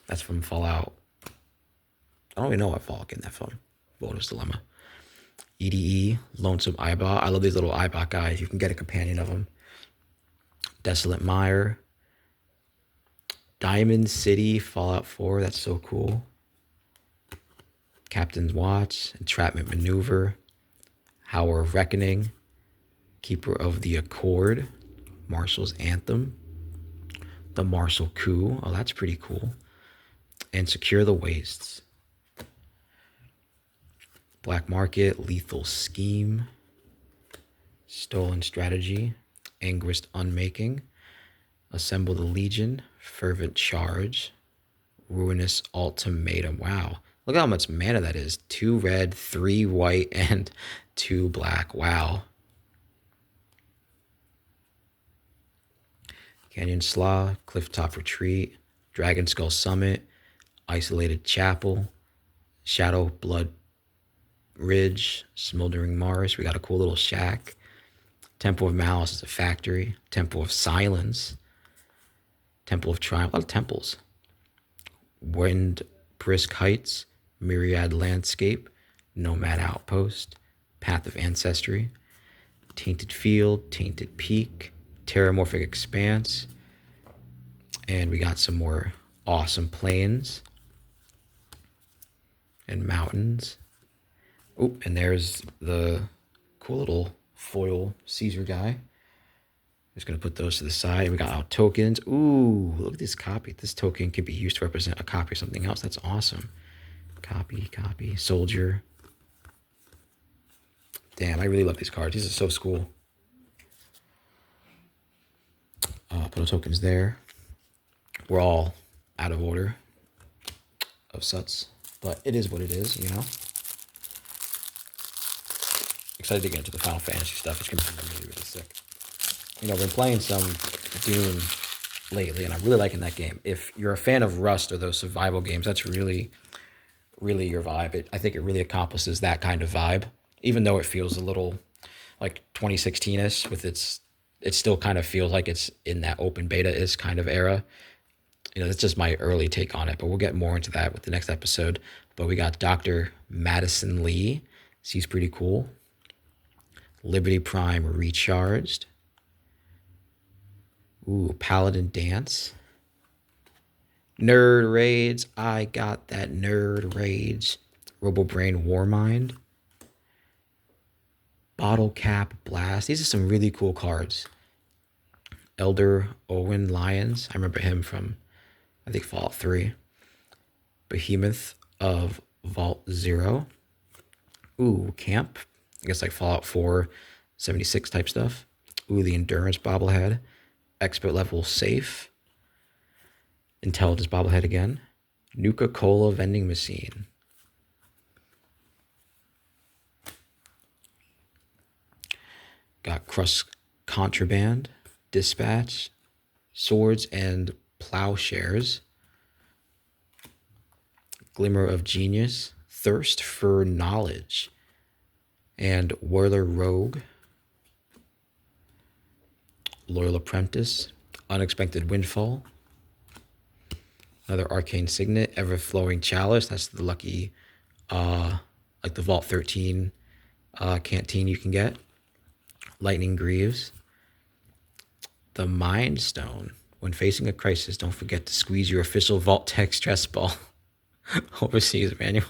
Speaker 1: That's from Fallout. I don't even know what Fallout getting that from. Voter's Dilemma. EDE, Lonesome Eyebot. I love these little Eyebot guys. You can get a companion of them. Desolate Mire. Diamond City, Fallout 4. That's so cool. Captain's Watch. Entrapment Maneuver. Hour of Reckoning. Keeper of the Accord. Marshal's Anthem. The Marshal Coup. Oh, that's pretty cool. And Secure the Wastes. Black Market, Lethal Scheme, Stolen Strategy, Anguished Unmaking, Assemble the Legion, Fervent Charge, Ruinous Ultimatum. Wow, look how much mana that is. 2 red, 3 white, and 2 black. Wow. Canyon Slaw, Clifftop Retreat, Dragon Skull Summit, Isolated Chapel, Shadow Blood Ridge, Smoldering Mars. We got a cool little shack. Temple of Malice is a factory. Temple of Silence. Temple of Triumph. A lot of temples. Wind Brisk Heights. Myriad Landscape. Nomad Outpost. Path of Ancestry. Tainted Field. Tainted Peak. Terramorphic Expanse. And we got some more awesome plains and mountains. Oh, and there's the cool little foil Caesar guy. Just gonna put those to the side. We got our tokens. Ooh, look at this copy. This token can be used to represent a copy of something else. That's awesome. Copy, soldier. Damn, I really love these cards. These are so cool. Put our tokens there. We're all out of order of suts, but it is what it is, you know? Excited to get into the Final Fantasy stuff. It's gonna be really, really sick. You know, I've been playing some Dune lately, and I'm really liking that game. If you're a fan of Rust or those survival games, that's really, really your vibe. I think it really accomplishes that kind of vibe, even though it feels a little like 2016ish with it still kind of feels like it's in that open beta-ish kind of era. You know, that's just my early take on it, but we'll get more into that with the next episode. But we got Dr. Madison Lee. She's pretty cool. Liberty Prime Recharged. Ooh, Paladin Dance. Nerd Raids. I got that Nerd Raids. RoboBrain Warmind. Bottle Cap Blast. These are some really cool cards. Elder Owen Lyons. I remember him from, I think, Fallout 3. Behemoth of Vault 0. Ooh, Camp. I guess like Fallout 4, 76 type stuff. Ooh, the Endurance Bobblehead. Expert Level Safe. Intelligence Bobblehead again. Nuka-Cola Vending Machine. Got Crust Contraband, Dispatch, Swords and Plowshares, Glimmer of Genius, Thirst for Knowledge, and Whirler Rogue, Loyal Apprentice, Unexpected Windfall, another Arcane Signet, Ever-Flowing Chalice, that's the lucky, like the Vault 13 canteen you can get. Lightning Greaves. The Mind Stone. When facing a crisis, don't forget to squeeze your official Vault Tech stress ball. Overseas manual.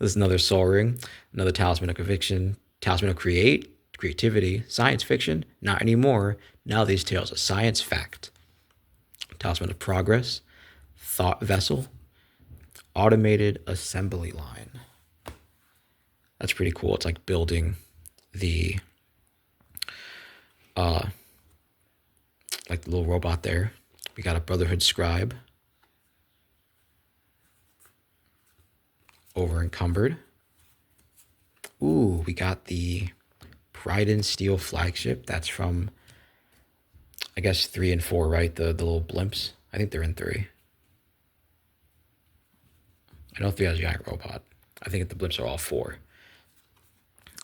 Speaker 1: This is another Soul Ring. Another Talisman of Conviction. Talisman of Creativity. Science fiction. Not anymore. Now these tales are science fact. Talisman of Progress. Thought Vessel. Automated Assembly Line. That's pretty cool. It's like building the like the little robot there. We got a Brotherhood Scribe. Over Encumbered. Ooh, we got the Pride and Steel flagship. That's from, I guess, 3 and 4, right? The little blimps. I think they're in 3. I know 3 has a giant robot. I think the blimps are all 4.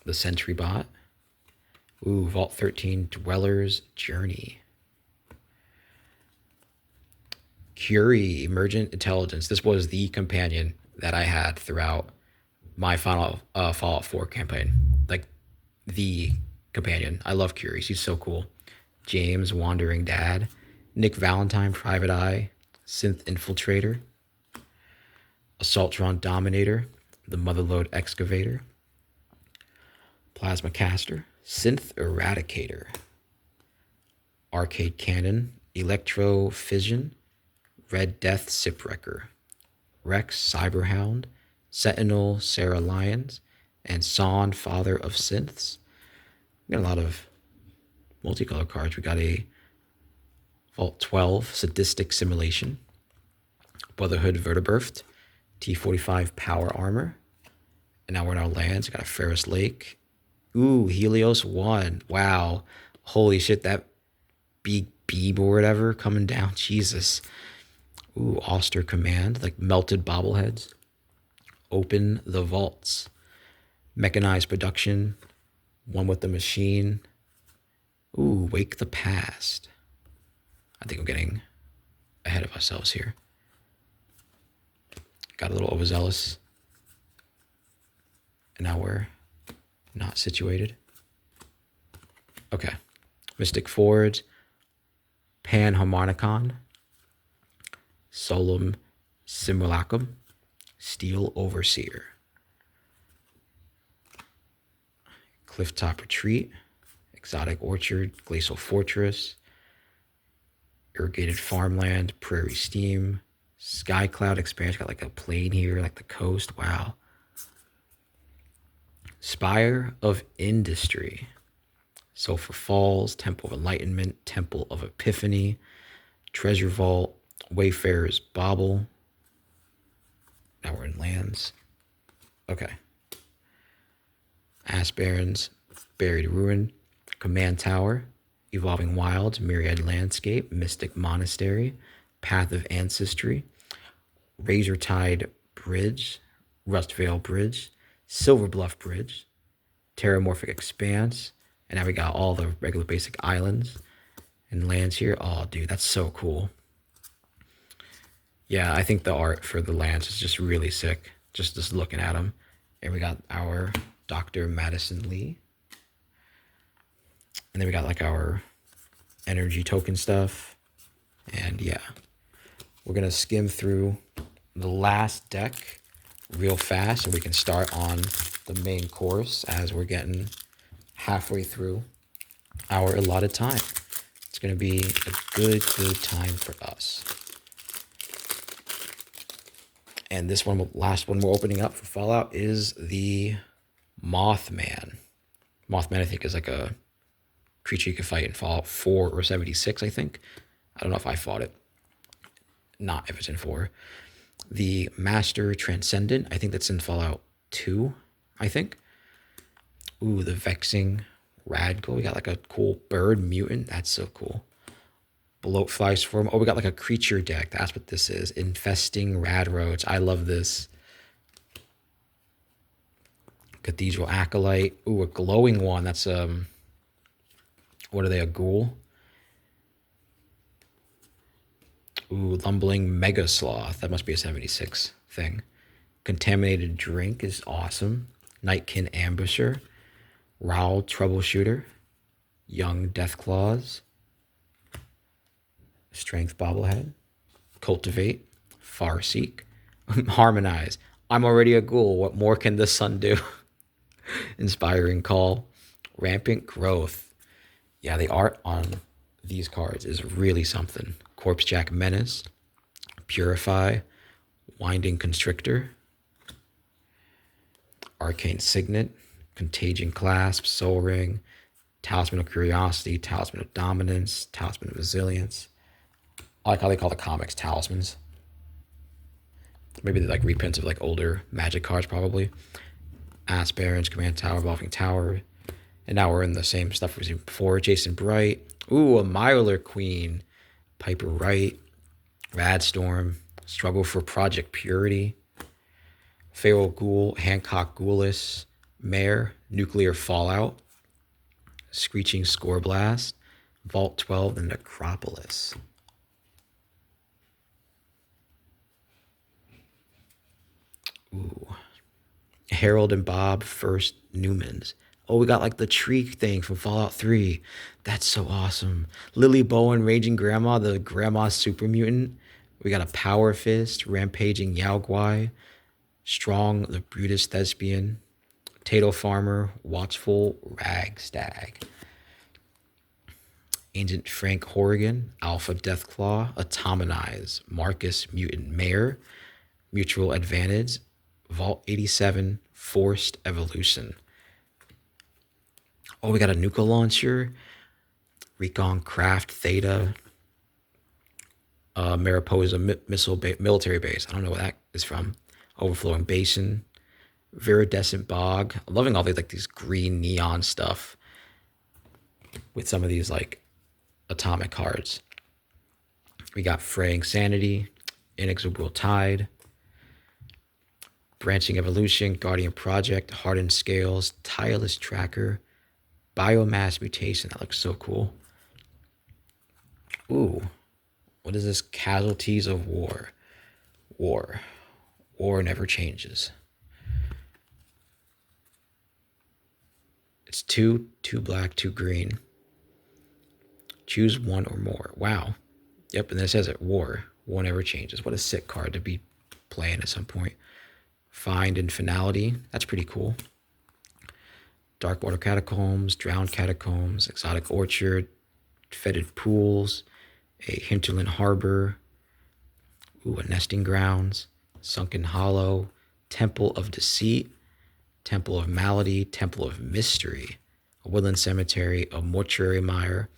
Speaker 1: The Sentry Bot. Ooh, Vault 13 Dweller's Journey. Curie Emergent Intelligence. This was the companion that I had throughout my final Fallout 4 campaign. Like, the companion. I love Curie. She's so cool. James Wandering Dad. Nick Valentine Private Eye. Synth Infiltrator. Assaultron Dominator. The Motherlode Excavator. Plasma Caster. Synth Eradicator. Arcade Cannon. Electro Fission. Red Death Shipwrecker. Rex Cyberhound. Sentinel Sarah Lyons. And Son Father of Synths. We got a lot of multicolor cards. We got a Vault 12 Sadistic Simulation. Brotherhood Vertibirth. T45 Power Armor. And now we're in our lands. We got a Ferris Lake. Ooh, Helios 1. Wow. Holy shit, that big beam or whatever coming down. Jesus. Ooh, Auster Command. Like melted bobbleheads. Open the Vaults. Mechanized Production. One with the Machine. Ooh, Wake the Past. I think I'm getting ahead of ourselves here. Got a little overzealous. And now we're not situated. Okay. Mystic Forge. Panharmonicon. Solum Simulacrum. Steel Overseer. Clifftop Retreat. exotic orchard, glacial fortress, irrigated farmland, prairie steam, sky cloud expanse. Got like a plane here, like the coast. Wow. Spire of Industry, Sulphur Falls, Temple of Enlightenment, Temple of Epiphany, Treasure Vault, Wayfarer's Bauble. Now we're in lands. Okay. Ash Barrens, Buried Ruin, Command Tower, Evolving Wilds, Myriad Landscape, Mystic Monastery, Path of Ancestry, Razortide Bridge, Rustvale Bridge, Silver Bluff Bridge, Terramorphic Expanse, and now we got all the regular basic islands and lands here. Oh, dude, that's so cool. Yeah, I think the art for the lands is just really sick. Just looking at them. And we got our Dr. Madison Lee. And then we got like our energy token stuff. And yeah, we're going to skim through the last deck real fast so we can start on the main course as we're getting halfway through our allotted time. It's going to be a good time for us. And this one, last one we're opening up for Fallout is the Mothman. Mothman, I think, is like a creature you can fight in Fallout 4 or 76, I think. I don't know if I fought it. Not if it's in 4. The Master Transcendent, I think that's in Fallout 2, I think. Ooh, the Vexing Radgal. We got like a cool bird mutant. That's so cool. Bloatfly Swarm. Oh, we got like a creature deck. That's what this is. Infesting Radroach. I love this. Cathedral Acolyte. Ooh, a glowing one. That's, what are they, a ghoul? Ooh, Lumbling Mega Sloth. That must be a 76 thing. Contaminated Drink is awesome. Nightkin Ambusher. Raoul Troubleshooter. Young Deathclaws. Strength Bobblehead. Cultivate. Farseek. Harmonize. I'm already a ghoul. What more can the sun do? Inspiring Call. Rampant Growth. Yeah, the art on these cards is really something. Corpsejack Menace. Purify. Winding Constrictor. Arcane Signet. Contagion Clasp. Soul Ring. Talisman of Curiosity. Talisman of Dominance. Talisman of Resilience. I like how they call the comics talismans. Maybe they're like reprints of like older Magic cards, probably. Ass Barrens, Command Tower, Evolving Tower. And now we're in the same stuff we've seen before. Jason Bright. Ooh, a Mylar Queen. Piper Wright. Radstorm. Struggle for Project Purity. Feral Ghoul. Hancock Ghoulis. Mare. Nuclear Fallout. Screeching Scoreblast. Vault 12 and Necropolis. Ooh. Harold and Bob First Newmans. Oh, we got like the tree thing from Fallout 3. That's so awesome. Lily Bowen, Raging Grandma, the Grandma Super Mutant. We got a Power Fist, Rampaging Yaoguai. Strong, the Brutus Thespian. Tato Farmer, Watchful Ragstag. Ancient Frank Horrigan, Alpha Deathclaw, Atominize, Marcus Mutant Mare, Mutual Advantage, Vault 87, Forced Evolution. Oh, we got a Nuka Launcher, Recon Craft Theta, Mariposa Military Base. I don't know what that is from. Overflowing Basin, Viridescent Bog. I'm loving all these green neon stuff with some of these like atomic cards. We got Fraying Sanity, Inexorable Tide, Branching Evolution, Guardian Project, Hardened Scales, Tireless Tracker, Biomass Mutation. That looks so cool. Ooh, what is this? Casualties of War. War never changes. It's two black, 2 green. Choose one or more. Wow. Yep, and then it says it, War never changes. What a sick card to be playing at some point. Find and Finality. That's pretty cool. Darkwater Catacombs, Drowned Catacombs, Exotic Orchard, Fetid Pools, a Hinterland Harbor, ooh, a Nesting Grounds, Sunken Hollow, Temple of Deceit, Temple of Malady, Temple of Mystery, a Woodland Cemetery, a Mortuary Mire,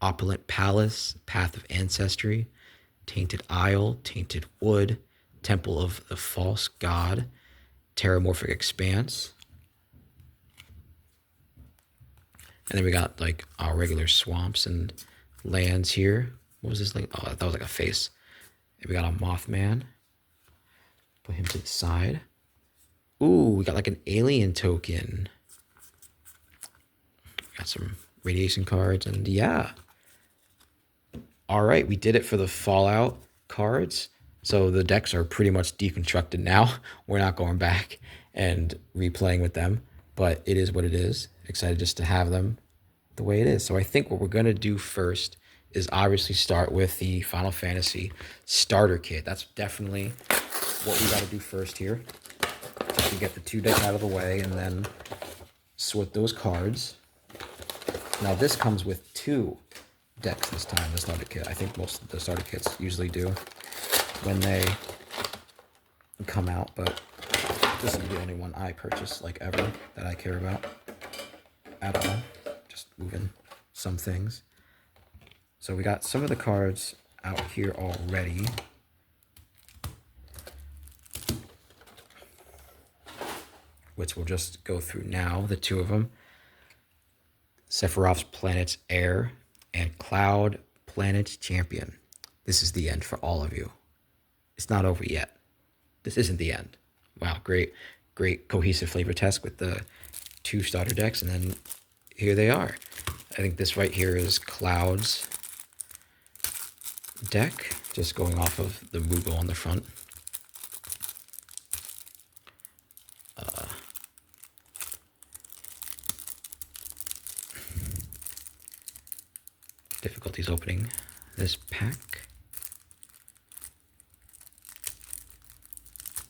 Speaker 1: Opulent Palace, Path of Ancestry, Tainted Isle, Tainted Wood, Temple of the False God, Terramorphic Expanse. And then we got like our regular swamps and lands here. What was this like? Oh, that was like a face. And we got a Mothman. Put him to the side. Ooh, we got like an alien token. Got some radiation cards, and yeah. All right, we did it for the Fallout cards. So the decks are pretty much deconstructed now. We're not going back and replaying with them, but it is what it is. Excited just to have them the way it is. So I think what we're going to do first is obviously start with the Final Fantasy starter kit. That's definitely what we got to do first here. So we get the 2 decks out of the way and then sort those cards. Now this comes with 2 decks this time, the starter kit. I think most of the starter kits usually do when they come out, but this is the only one I purchased like ever that I care about at all. Just moving some things. So we got some of the cards out here already. Which we'll just go through now, the 2 of them. Sephiroth's Planet's Heir and Cloud Planet's Champion. This is the end for all of you. It's not over yet. This isn't the end. Wow, great cohesive flavor test with the 2 starter decks, and then here they are. I think this right here is Cloud's deck, just going off of the Moogle on the front. Difficulties opening this pack.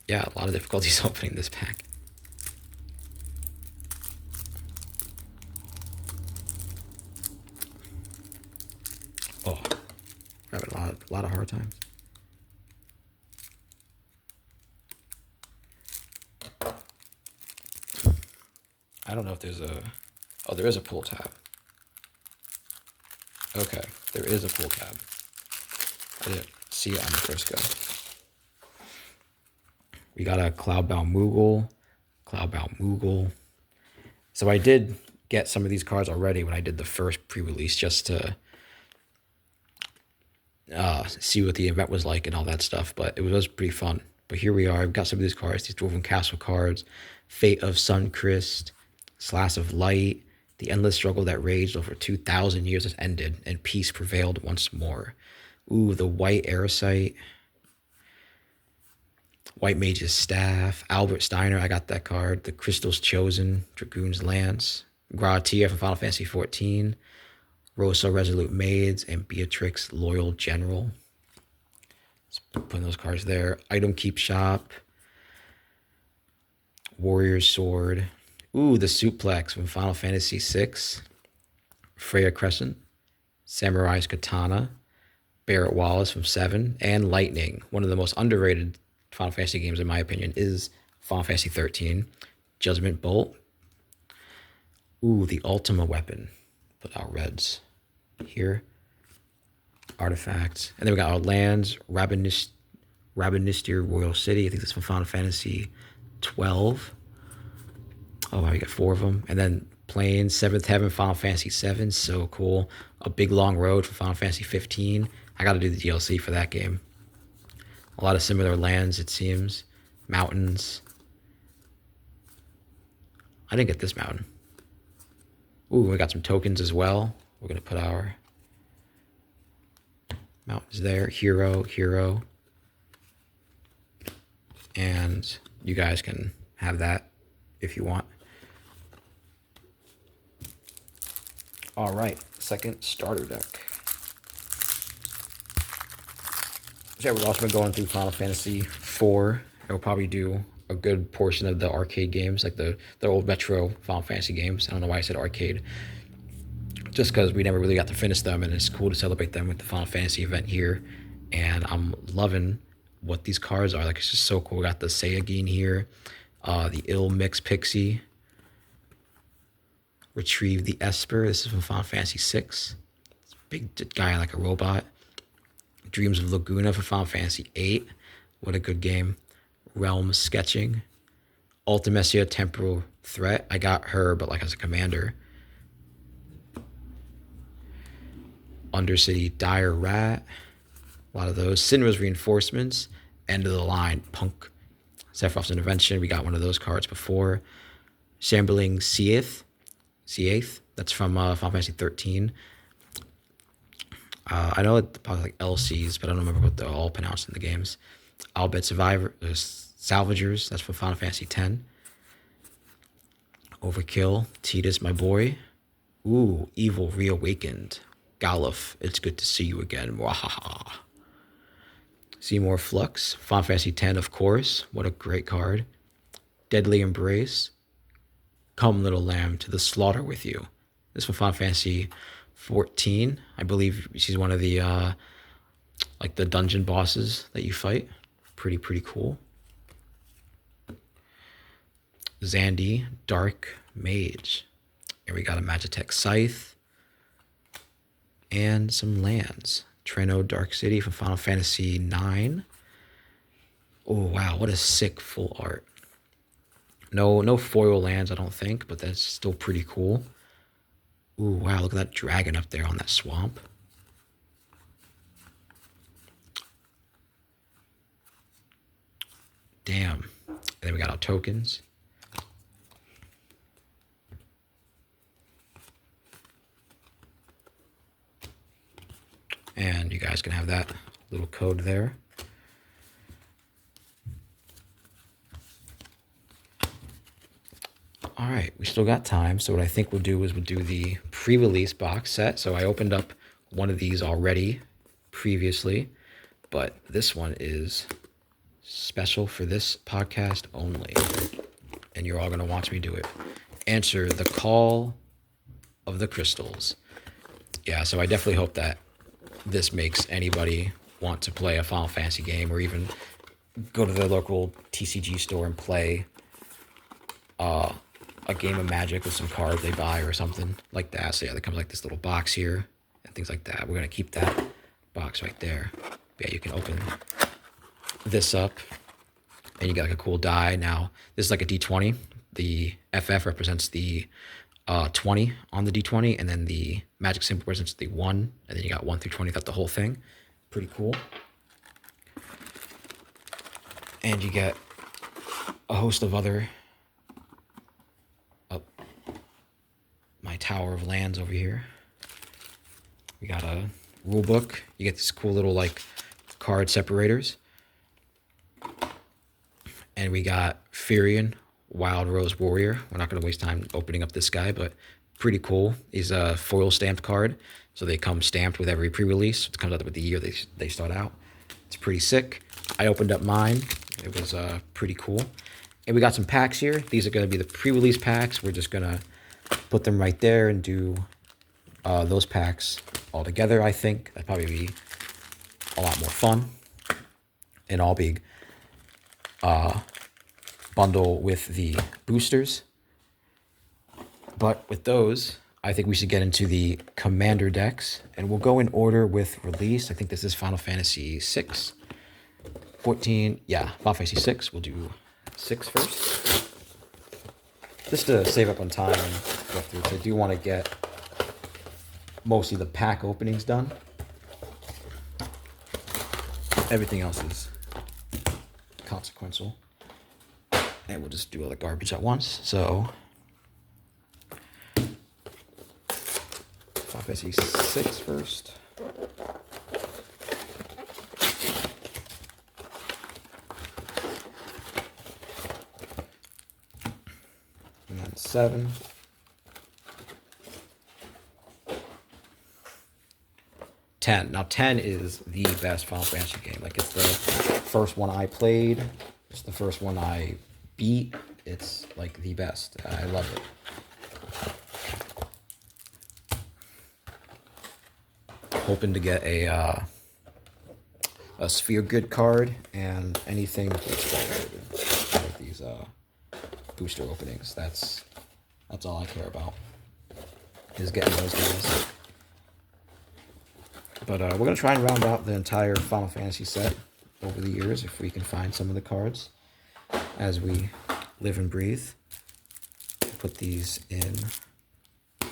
Speaker 1: Yeah, a lot of difficulties opening this pack. Oh, having a lot of hard times. I don't know if there's a... Oh, there is a pull tab. Okay, there is a pull tab. I didn't see it on the first go. We got a Cloudbound Moogle. So I did get some of these cards already when I did the first pre-release, just to see what the event was like and all that stuff. But it was pretty fun. But here we are. I've got some of these cards, these Dwarven Castle cards. Fate of Suncrist, Slash of Light. The endless struggle that raged over 2,000 years has ended, and peace prevailed once more. Ooh, the White Aerosite. White Mage's Staff. Albert Steiner, I got that card. The Crystal's Chosen. Dragoon's Lance. Gratia from Final Fantasy XIV. Rosa Resolute Maids. And Beatrix Loyal General. Let's put those cards there. Item Keep Shop. Warrior's Sword. Ooh, the Suplex from Final Fantasy VI. Freya Crescent. Samurai's Katana. Barrett Wallace from 7. And Lightning. One of the most underrated Final Fantasy games, in my opinion, is Final Fantasy 13. Judgment Bolt. Ooh, the Ultima Weapon. Put out reds here. Artifacts. And then we got our lands. Rabanastir Royal City. I think this is from Final Fantasy 12. Oh, wow, we got 4 of them. And then Plains, 7th Heaven, Final Fantasy 7. So cool. A Big Long Road from Final Fantasy 15. I got to do the DLC for that game. A lot of similar lands, it seems. Mountains. I didn't get this mountain. Ooh, we got some tokens as well. We're going to put our mountains there. Hero. And you guys can have that if you want. All right, second starter deck. Yeah, we've also been going through Final Fantasy 4. I'll probably do a good portion of the arcade games, like the old retro Final Fantasy games. I don't know why I said arcade, just because we never really got to finish them, and it's cool to celebrate them with the Final Fantasy event here. And I'm loving what these cards are. Like, it's just so cool. We got the Saiyagin here, the Ill Mix Pixie, Retrieve the Esper. This is from Final Fantasy VI. Big guy like a robot. Dreams of Laguna for Final Fantasy VIII. What a good game. Realm Sketching. Ultimecia Temporal Threat. I got her, but like as a commander. Undercity Dire Rat. A lot of those. Sinra's Reinforcements. End of the Line Punk. Sephiroth's Intervention. We got one of those cards before. Shambling Seath. That's from Final Fantasy 13. I know it's probably like LCs, but I don't remember what they're all pronounced in the games. Albeit Salvagers. That's from Final Fantasy X. Overkill. Tidus, my boy. Ooh, Evil Reawakened. Galuf, it's good to see you again. Wahaha. Seymour Flux. Final Fantasy X, of course. What a great card. Deadly Embrace. Come, little lamb, to the slaughter with you. This is from Final Fantasy 14. I believe she's one of the like the dungeon bosses that you fight. Pretty cool. Zandy, Dark Mage. And we got a Magitech Scythe. And some lands. Treno Dark City from Final Fantasy 9. Oh, wow, what a sick full art. No foil lands, I don't think, but that's still pretty cool. Ooh, wow, look at that dragon up there on that swamp. Damn. And then we got our tokens. And you guys can have that little code there. All right, we still got time. So what I think we'll do is we'll do the pre-release box set. So I opened up one of these already previously, but this one is special for this podcast only. And you're all going to watch me do it. Answer the Call of the Crystals. Yeah, so I definitely hope that this makes anybody want to play a Final Fantasy game, or even go to their local TCG store and play a game of Magic with some cards they buy or something like that. So yeah, there comes like this little box here and things like that. We're going to keep that box right there. Yeah, you can open this up and you get like a cool die. Now, this is like a D20. The FF represents the 20 on the D20, and then the magic symbol represents the 1, and then you got 1 through 20 throughout the whole thing. Pretty cool. And you get a host of other my tower of lands over here. We got a rule book. You get these cool little like card separators. And we got Firion, Wild Rose Warrior. We're not going to waste time opening up this guy, but pretty cool. He's a foil stamped card, so they come stamped with every pre-release. It comes out with the year they start out. It's pretty sick. I opened up mine. It was pretty cool. And we got some packs here. These are going to be the pre-release packs. We're just going to put them right there and do those packs all together, I think. That'd probably be a lot more fun. And all big bundle with the boosters. But with those, I think we should get into the commander decks, and we'll go in order with release. I think this is Final Fantasy 6. 14, yeah, Final Fantasy 6. We'll do 6 first. Just to save up on time and go through, because I do want to get mostly the pack openings done. Everything else is consequential. And we'll just do all the garbage at once. So, Final Fantasy 6 first. And then 7. Now 10 is the best Final Fantasy game. Like, it's the first one I played. It's the first one I beat. It's like the best. I love it. Hoping to get a Sphere Good card and anything with these booster openings. That's all I care about, is getting those guys. But we're going to try and round out the entire Final Fantasy set over the years if we can find some of the cards as we live and breathe. Put these in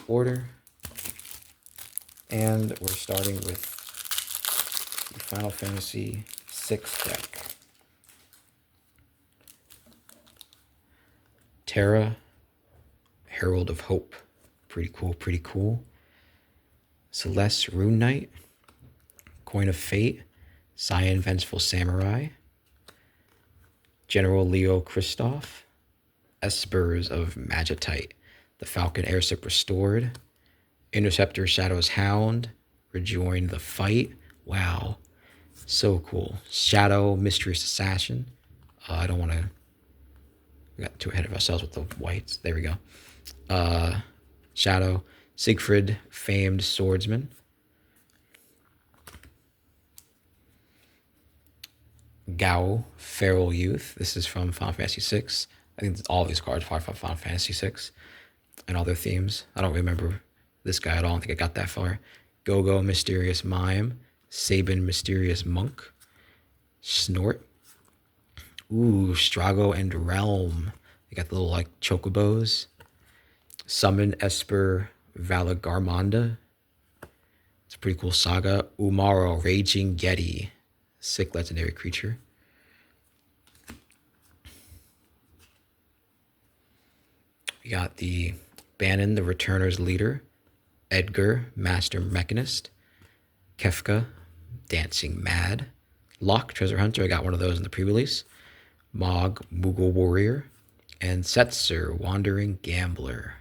Speaker 1: order. And we're starting with the Final Fantasy VI deck. Terra, Herald of Hope. Pretty cool, pretty cool. Celeste, Rune Knight. Coin of Fate, Cyan, Vengeful Samurai. General Leo Christoph. Espers of Magitite. The Falcon Airship Restored. Interceptor Shadow's Hound. Rejoin the Fight. Wow. So cool. Shadow Mysterious Assassin. I don't want to... We got too ahead of ourselves with the whites. There we go. Shadow. Siegfried, Famed Swordsman. Gao, Feral Youth. This is from Final Fantasy VI. I think all these cards are from Final Fantasy VI and all their themes. I don't remember this guy at all. I don't think I got that far. Go-Go, Mysterious Mime. Sabin, Mysterious Monk. Snort. Ooh, Strago and Realm. They got the little, like, chocobos. Summon Esper Valagarmonda. It's a pretty cool saga. Umaro, Raging Yeti. Sick legendary creature. We got the Bannon, the Returner's Leader. Edgar, Master Mechanist. Kefka, Dancing Mad. Locke, Treasure Hunter. I got one of those in the pre-release. Mog, Moogle Warrior. And Setzer, Wandering Gambler.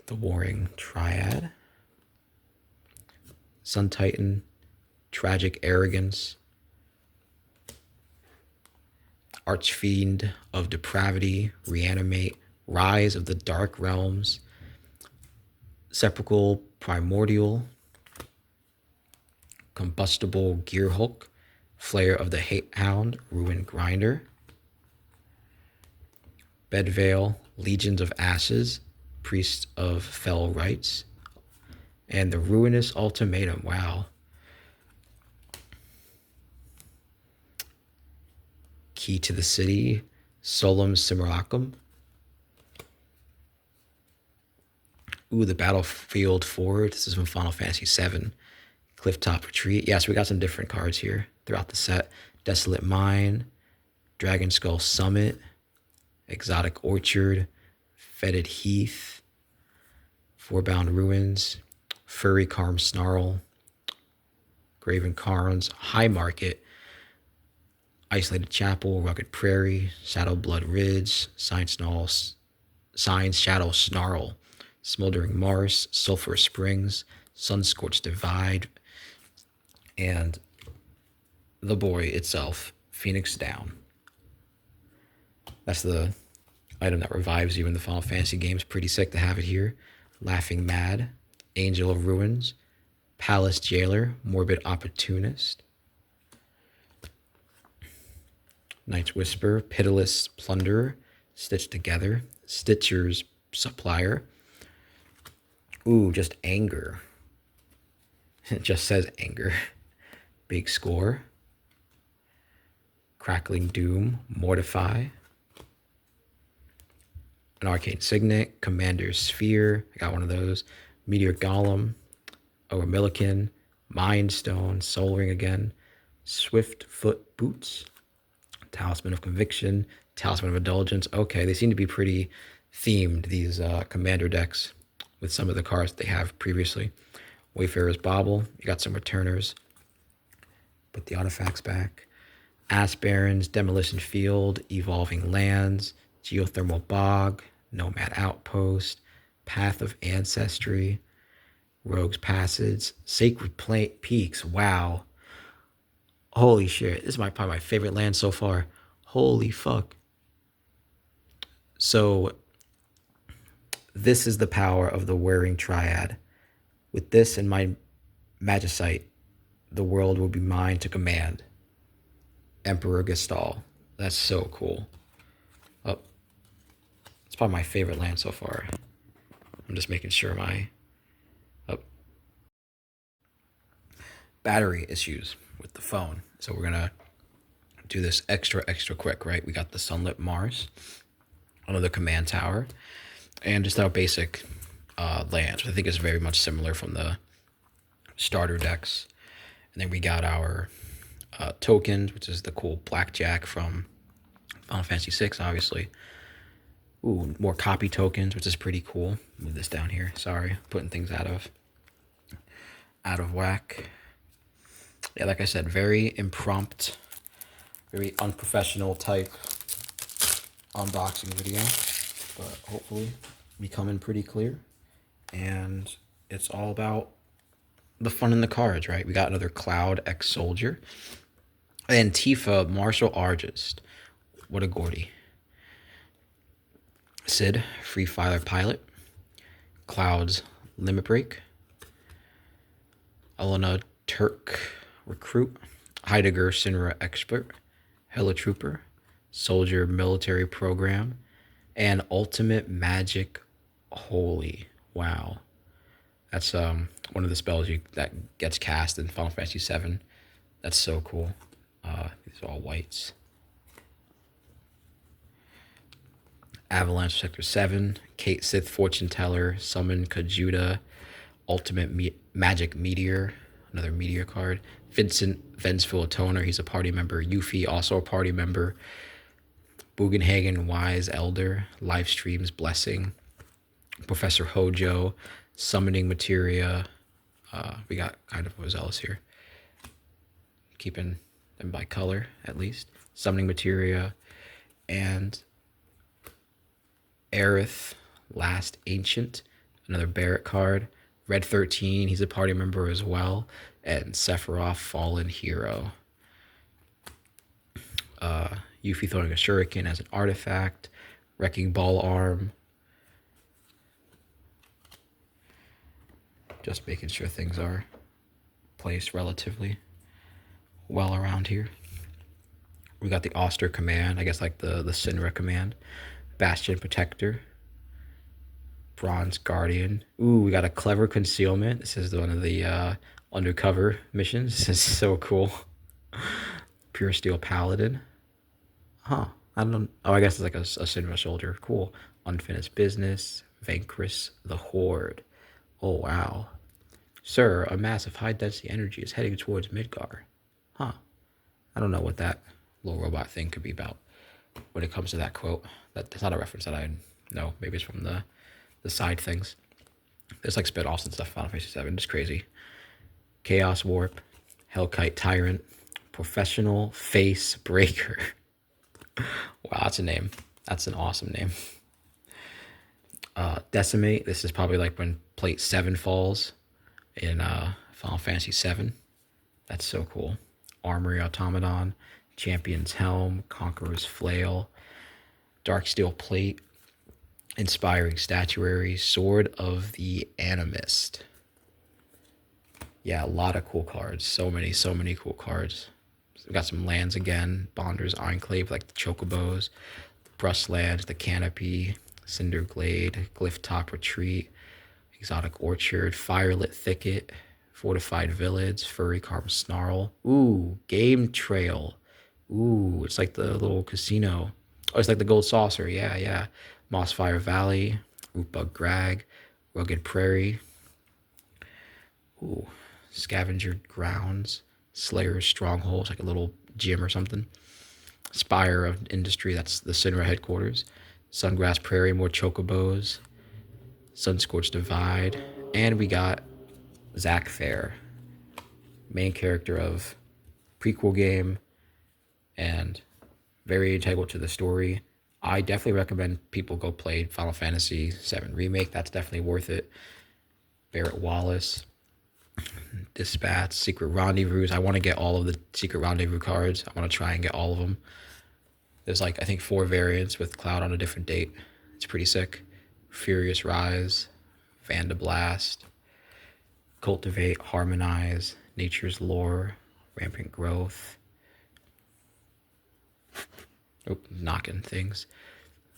Speaker 1: The Warring Triad. Sun Titan, Tragic Arrogance, Archfiend of Depravity, Reanimate, Rise of the Dark Realms, Sepulchral Primordial, Combustible Gearhulk, Flare of the Hate Hound, Ruin Grinder, Bedvale, Legions of Ashes, Priest of Fell Rites, and the Ruinous Ultimatum. Wow. Key to the City. Solum Simulacrum. Ooh, the Battlefield Forward. This is from Final Fantasy VII. Clifftop Retreat. Yeah, so we got some different cards here throughout the set. Desolate Mine. Dragon Skull Summit. Exotic Orchard. Fetid Heath. Fourbound Ruins. Furry Carm Snarl, Graven Carns, High Market, Isolated Chapel, Rugged Prairie, Shadow Blood Ridge, Signs Shadow Snarl, Smoldering Mars, Sulphur Springs, Sunscorched Divide, and the boy itself, Phoenix Down. That's the item that revives you in the Final Fantasy games. Pretty sick to have it here. Laughing Mad, Angel of Ruins, Palace Jailer, Morbid Opportunist, Night's Whisper, Pitiless Plunderer, Stitched Together, Stitcher's Supplier. Ooh, just Anger. It just says Anger. Big Score, Crackling Doom, Mortify, an Arcane Signet, Commander's Sphere. I got one of those. Meteor Golem, Millican, Mind Stone, Soul Ring again, Swift Foot Boots, Talisman of Conviction, Talisman of Indulgence. Okay, they seem to be pretty themed, these commander decks, with some of the cards they have previously. Wayfarer's Bauble, you got some returners. Put the artifacts back. Ass Barrens, Demolition Field, Evolving Lands, Geothermal Bog, Nomad Outpost, Path of Ancestry, Rogue's Passage, Sacred Peaks. Wow. Holy shit. This is probably my favorite land so far. Holy fuck. So this is the power of the Whirring Triad. With this in my Magicite, the world will be mine to command. Emperor Gestal. That's so cool. Oh, it's probably my favorite land so far. I'm just making sure my battery issues with the phone. So we're gonna do this extra quick, right? We got the Sunlit Mars, another command tower, and just our basic lands, which I think is very much similar from the starter decks. And then we got our tokens, which is the cool blackjack from Final Fantasy VI, obviously. Ooh, more copy tokens, which is pretty cool. Move this down here. Sorry, putting things out of whack. Yeah, like I said, very impromptu, very unprofessional type unboxing video, but hopefully becoming pretty clear. And it's all about the fun in the cards, right? We got another Cloud X Soldier. And Tifa, Martial Artist. What a Gordy. Sid, Free Fire Pilot. Cloud's Limit Break. Elena Turk, Recruit. Heidegger, Sinra Expert. Helitrooper. Soldier Military Program. And Ultimate Magic Holy. Wow. That's one of the spells that gets cast in Final Fantasy VII. That's so cool. These are all whites. Avalanche Sector 7, Kate Sith Fortune Teller, Summon Kajuda, Ultimate Magic Meteor, another Meteor card. Vincent Vengeful Atoner, he's a party member. Yuffie, also a party member. Bugenhagen Wise Elder, Livestreams Blessing. Professor Hojo, Summoning Materia. We got kind of overzealous here. Keeping them by color, at least. Summoning Materia. And Aerith, Last Ancient, another Barrett card. Red 13, he's a party member as well. And Sephiroth, Fallen Hero. Yuffie throwing a shuriken as an artifact. Wrecking Ball Arm. Just making sure things are placed relatively well around here. We got the Oster Command, I guess like the Sinra Command. Bastion Protector. Bronze Guardian. Ooh, we got a Clever Concealment. This is one of the undercover missions. This is so cool. Pure Steel Paladin. Huh. I don't know. Oh, I guess it's like a Sinra soldier. Cool. Unfinished Business. Vanquish the Horde. Oh, wow. Sir, a mass of high-density energy is heading towards Midgar. Huh. I don't know what that little robot thing could be about when it comes to that quote. That's not a reference that I know. Maybe it's from the side things. There's like spin-offs and stuff. Final Fantasy VII, just crazy. Chaos Warp, Hellkite Tyrant, Professional Face Breaker. Wow, that's a name. That's an awesome name. Decimate. This is probably like when Plate 7 falls in Final Fantasy VII. That's so cool. Armory Automaton, Champion's Helm, Conqueror's Flail, Darksteel Plate, Inspiring Statuary, Sword of the Animist. Yeah, a lot of cool cards. So many cool cards. We got some lands again. Bonder's Enclave, like the Chocobos, Brustlands, the Canopy, Cinder Glade, Glyph Top Retreat, Exotic Orchard, Firelit Thicket, Fortified Village, Furry Carved Snarl. Ooh, Game Trail. Ooh, it's like the little casino. Oh, it's like the Gold Saucer. Yeah. Mossfire Valley, Rootbug Grag, Rugged Prairie. Ooh, Scavenger Grounds, Slayer's Stronghold, it's like a little gym or something. Spire of Industry, that's the Sinra headquarters. Sungrass Prairie, more Chocobos. Sunscorched Divide. And we got Zack Fair, main character of prequel game and very integral to the story. I definitely recommend people go play Final Fantasy VII Remake. That's definitely worth it. Barrett Wallace. Dispatch, Secret Rendezvous. I want to get all of the Secret Rendezvous cards. I want to try and get all of them. There's like, I think 4 variants with Cloud on a different date. It's pretty sick. Furious Rise, Vandablast, Cultivate, Harmonize, Nature's Lore, Rampant Growth. Oh, knocking things.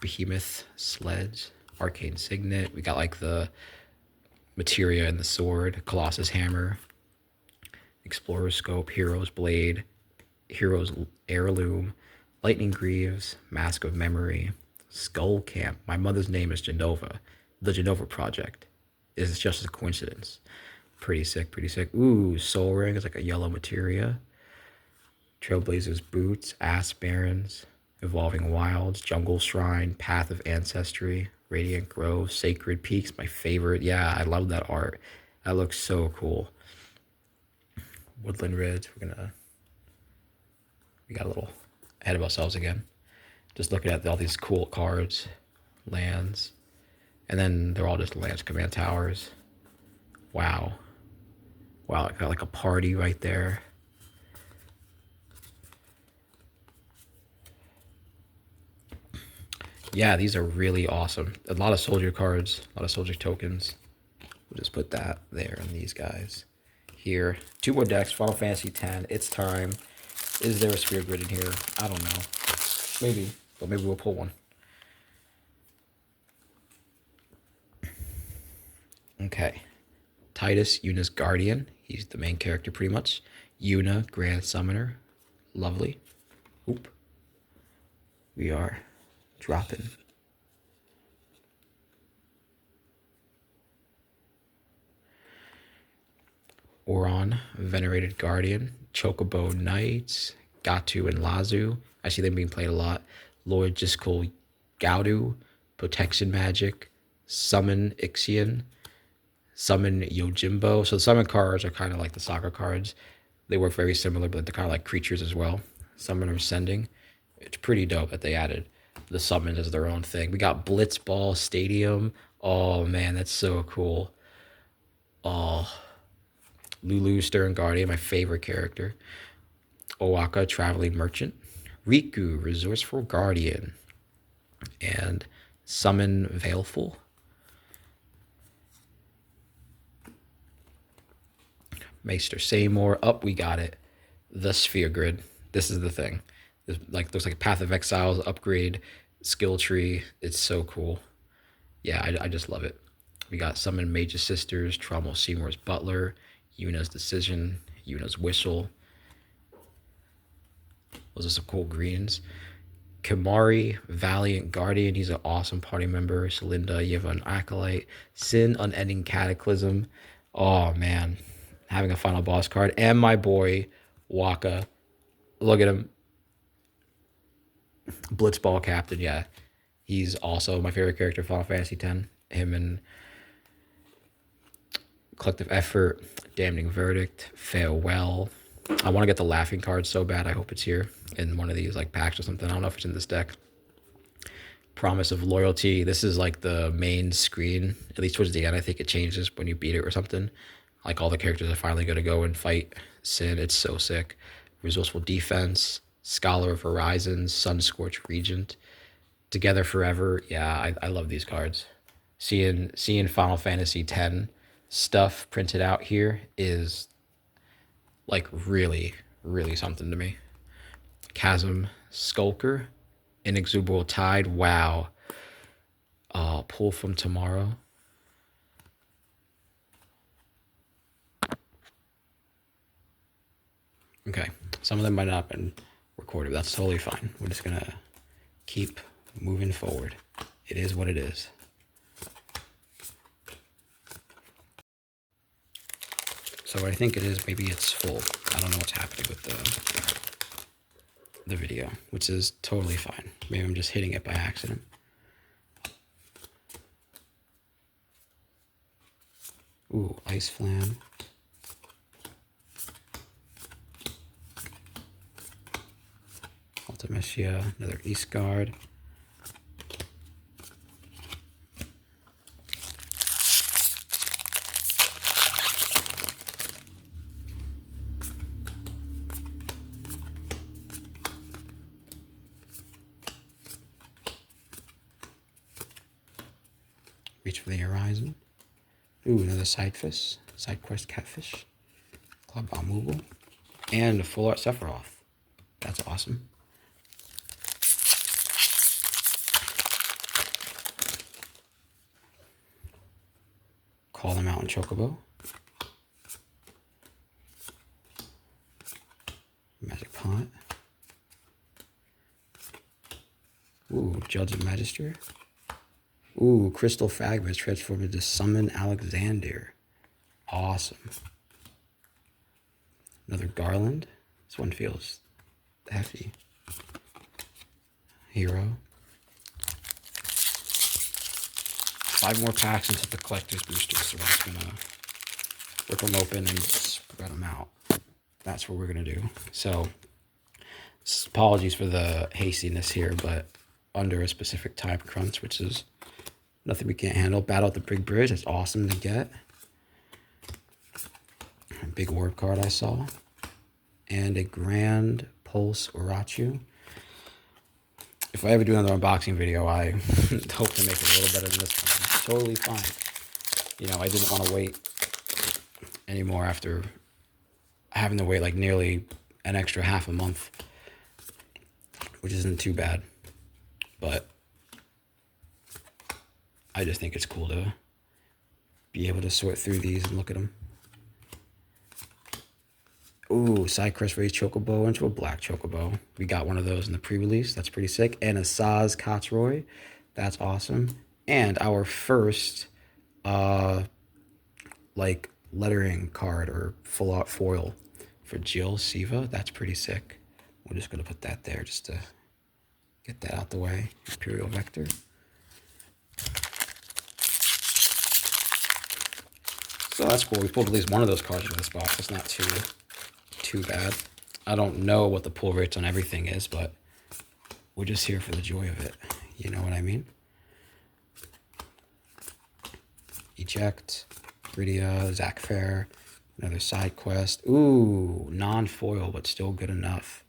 Speaker 1: Behemoth, Sledge, Arcane Signet. We got like the Materia and the Sword, Colossus Hammer, Explorer Scope, Hero's Blade, Hero's Heirloom, Lightning Greaves, Mask of Memory, Skull Camp. My mother's name is Genova. The Genova Project is just a coincidence. Pretty sick, pretty sick. Ooh, Soul Ring is like a yellow materia. Trailblazers Boots, Ass Barons, Evolving Wilds, Jungle Shrine, Path of Ancestry, Radiant Grove, Sacred Peaks, my favorite. Yeah, I love that art. That looks so cool. Woodland Ridge, we got a little ahead of ourselves again. Just looking at all these cool cards, lands, and then they're all just lands, command towers. Wow. Wow, I got like a party right there. Yeah, these are really awesome. A lot of soldier cards, a lot of soldier tokens. We'll just put that there and these guys here. 2 more decks, Final Fantasy X. It's time. Is there a Sphere Grid in here? I don't know. Maybe, but maybe we'll pull one. Okay. Titus, Yuna's Guardian. He's the main character pretty much. Yuna, Grand Summoner. Lovely. Oop. We are dropping. Oron, Venerated Guardian. Chocobo Knights. Gatu and Lazu. I see them being played a lot. Lord Jiskel Gaudu. Protection Magic. Summon Ixion. Summon Yojimbo. So the summon cards are kind of like the soccer cards. They work very similar, but they're kind of like creatures as well. Summoner Sending. It's pretty dope that they added the summons as their own thing. We got Blitzball Stadium. Oh man, that's so cool. Oh, Lulu Stern Guardian, my favorite character. Owaka Traveling Merchant. Riku Resourceful Guardian. And Summon Veilful. Maester Seymour. Up, we got it. The Sphere Grid. This is the thing. There's like Path of Exiles upgrade, skill tree. It's so cool. Yeah, I just love it. We got Summon Mage's Sisters, Trommel Seymour's Butler, Yuna's Decision, Yuna's Whistle. Those are some cool greens. Kimari, Valiant Guardian. He's an awesome party member. Celinda, Yevon Acolyte. Sin, Unending Cataclysm. Oh, man. Having a final boss card. And my boy, Waka. Look at him. Blitzball Captain, yeah. He's also my favorite character, Final Fantasy X. Him and Collective Effort, Damning Verdict, Farewell. I want to get the Laughing card so bad. I hope it's here in one of these like packs or something. I don't know if it's in this deck. Promise of Loyalty. This is like the main screen. At least towards the end, I think it changes when you beat it or something. Like all the characters are finally going to go and fight Sin. It's so sick. Resourceful Defense. Scholar of Horizons, Sunscorched Regent, Together Forever. Yeah, I love these cards. Seeing Final Fantasy X stuff printed out here is like really, really something to me. Chasm Skulker, Inexorable Tide. Wow. Pull from Tomorrow. Okay, some of them might not have been recorded. That's totally fine. We're just gonna keep moving forward. It is what it is. So I think it is, maybe it's full. I don't know what's happening with the video, which is totally fine. Maybe I'm just hitting it by accident. Ooh, Ice Flam. Ultimecia, another East Guard. Reach for the Horizon. Ooh, another side quest catfish. Club Amubu. And a full art Sephiroth. That's awesome. Call the Mountain Chocobo. Magic Pot. Ooh, Judge of Magister. Ooh, Crystal Fragments transformed into Summon Alexander. Awesome. Another Garland. This one feels hefty. Hero. 5 more packs into the collector's boosters, so we're just gonna rip them open and spread them out. That's what we're gonna do. So, apologies for the hastiness here, but under a specific time crunch, which is nothing we can't handle. Battle at the Big Bridge, that's awesome to get. A big orb card I saw. And a Grand Pulse Urachu. If I ever do another unboxing video, I hope to make it a little better than this one. It's totally fine. You know, I didn't want to wait anymore after having to wait like nearly an extra half a month, which isn't too bad. But I just think it's cool to be able to sort through these and look at them. Ooh, Sidecrest Raised Chocobo into a black Chocobo. We got one of those in the pre-release. That's pretty sick. And a Saz Kotzroy. That's awesome. And our first, like, lettering card or full art foil for Jill Siva. That's pretty sick. We're just going to put that there just to get that out the way. Imperial Vector. So that's cool. We pulled at least one of those cards in this box. It's not too bad. I don't know what the pull rates on everything is, but we're just here for the joy of it. You know what I mean? Eject, Bridia, Zach Fair, another side quest. Ooh, non-foil, but still good enough.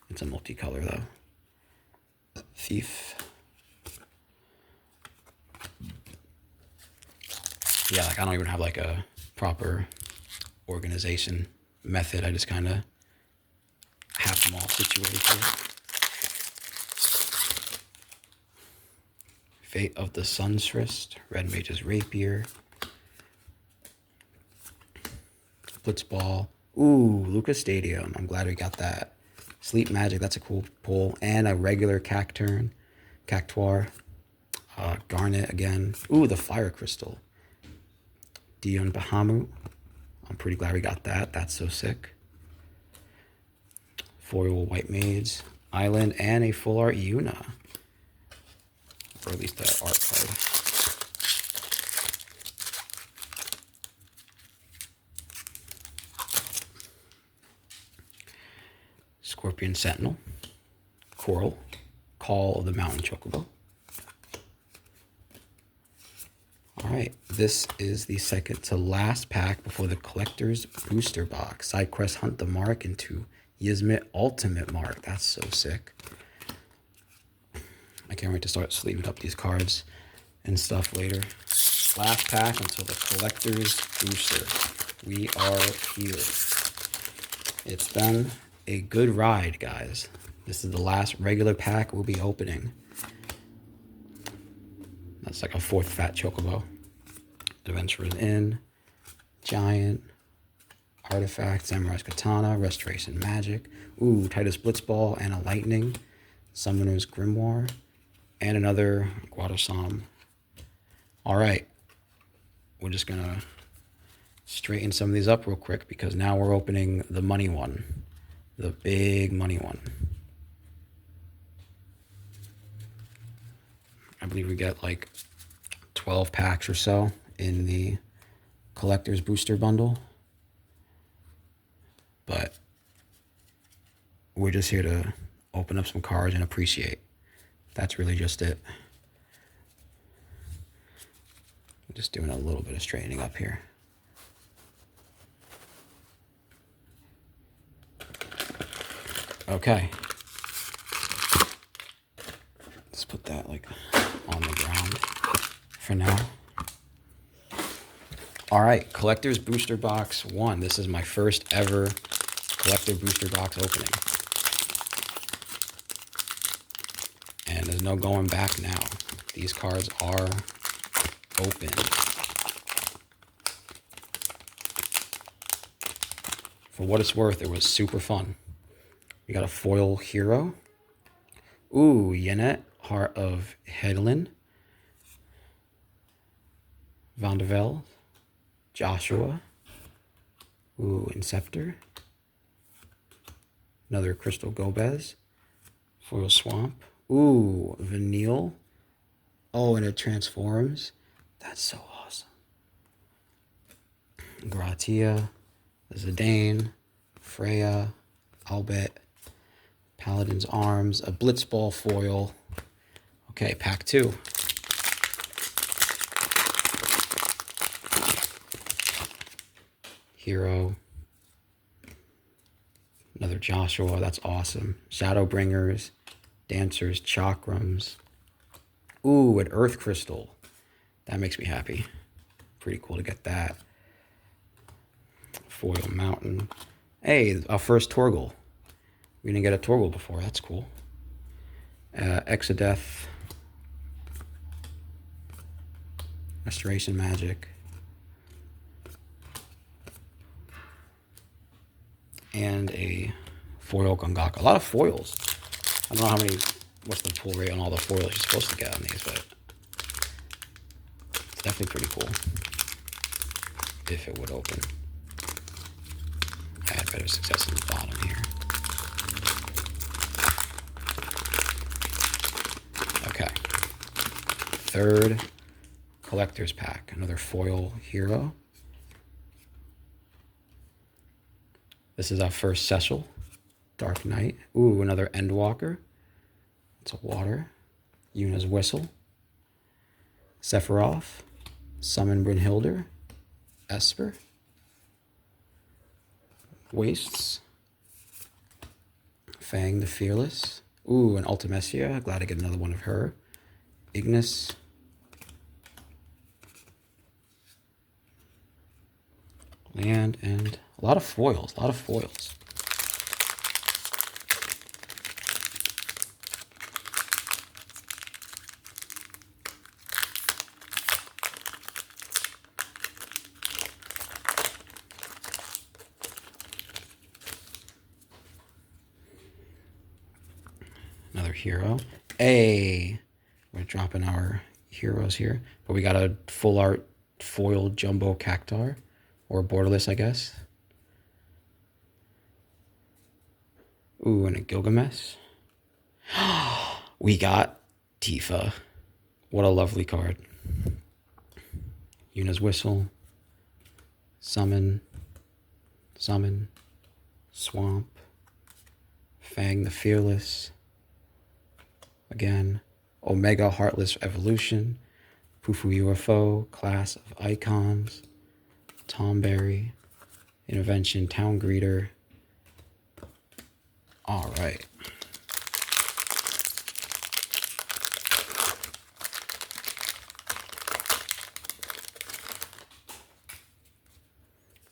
Speaker 1: It's a multicolor though. Thief. Yeah, like I don't even have like a proper organization method. I just kind of have them all situated here. Fate of the Sun's Wrist, Red Mage's Rapier, Blitzball. Ooh, Lucas Stadium. I'm glad we got that. Sleep Magic, that's a cool pull. And a regular Cacturne, Cactuar. Garnet again. Ooh, the Fire Crystal. Dion Bahamut. I'm pretty glad we got that. That's so sick. Foil White Maids, Island, and a full art Yuna. Or at least the art card. Scorpion Sentinel. Coral. Call of the Mountain Chocobo. Alright, this is the second to last pack before the collector's booster box. SideQuest Hunt the Mark into Yizmit Ultimate Mark. That's so sick. I can't wait to start sleeving up these cards and stuff later. Last pack until the collector's booster. We are here. It's been a good ride, guys. This is the last regular pack we'll be opening. That's like a 4th fat Chocobo. Adventurer's Inn, Giant, Artifact, Samurai's Katana, Restoration Magic. Ooh, Titus Blitzball and a Lightning. Summoner's Grimoire. And another Guadasam. Alright. We're just going to straighten some of these up real quick because now we're opening the money one. The big money one. I believe we get like 12 packs or so in the collector's booster bundle. But we're just here to open up some cards and appreciate. That's really just it. I'm just doing a little bit of straightening up here. Okay. Let's put that like on the ground for now. All right, Collector's Booster Box 1. This is my first ever Collector Booster Box opening. And there's no going back now. These cards are open. For what it's worth, it was super fun. We got a foil hero. Ooh, Yenet, Heart of Hedlin. Van der Velde. Joshua. Ooh, Inceptor. Another Crystal Gobez. Foil Swamp. Ooh, Vanille. Oh, and it transforms. That's so awesome. Gratia. Zidane. Freya. Albert. Paladin's Arms. A Blitzball foil. Okay, pack 2. Hero. Another Joshua, that's awesome. Shadowbringers, Dancers, Chakrams. Ooh, an Earth Crystal. That makes me happy. Pretty cool to get that. Foil Mountain. Hey, our first Torgal. We didn't get a Torgal before, that's cool. Exodeth. Restoration Magic. And a foil Gangaka. A lot of foils. I don't know how many, what's the pull rate on all the foils you're supposed to get on these, but it's definitely pretty cool. If it would open. I had better success in the bottom here. Okay. Third collector's pack. Another foil hero. This is our first Cecil. Dark Knight. Ooh, another Endwalker. It's a water. Yuna's Whistle. Sephiroth. Summon Brynhilder. Esper. Wastes. Fang the Fearless. Ooh, an Ultimecia. Glad to get another one of her. Ignis. Land and a lot of foils. A lot of foils. Another hero. Hey, we're dropping our heroes here. But we got a full art foil jumbo Cactar. Or borderless, I guess. Ooh, and a Gilgamesh. We got Tifa. What a lovely card. Yuna's Whistle. Summon. Summon. Swamp. Fang the Fearless. Again. Omega Heartless Evolution. Pufu UFO. Class of Icons. Tomberry. Intervention. Town Greeter. All right.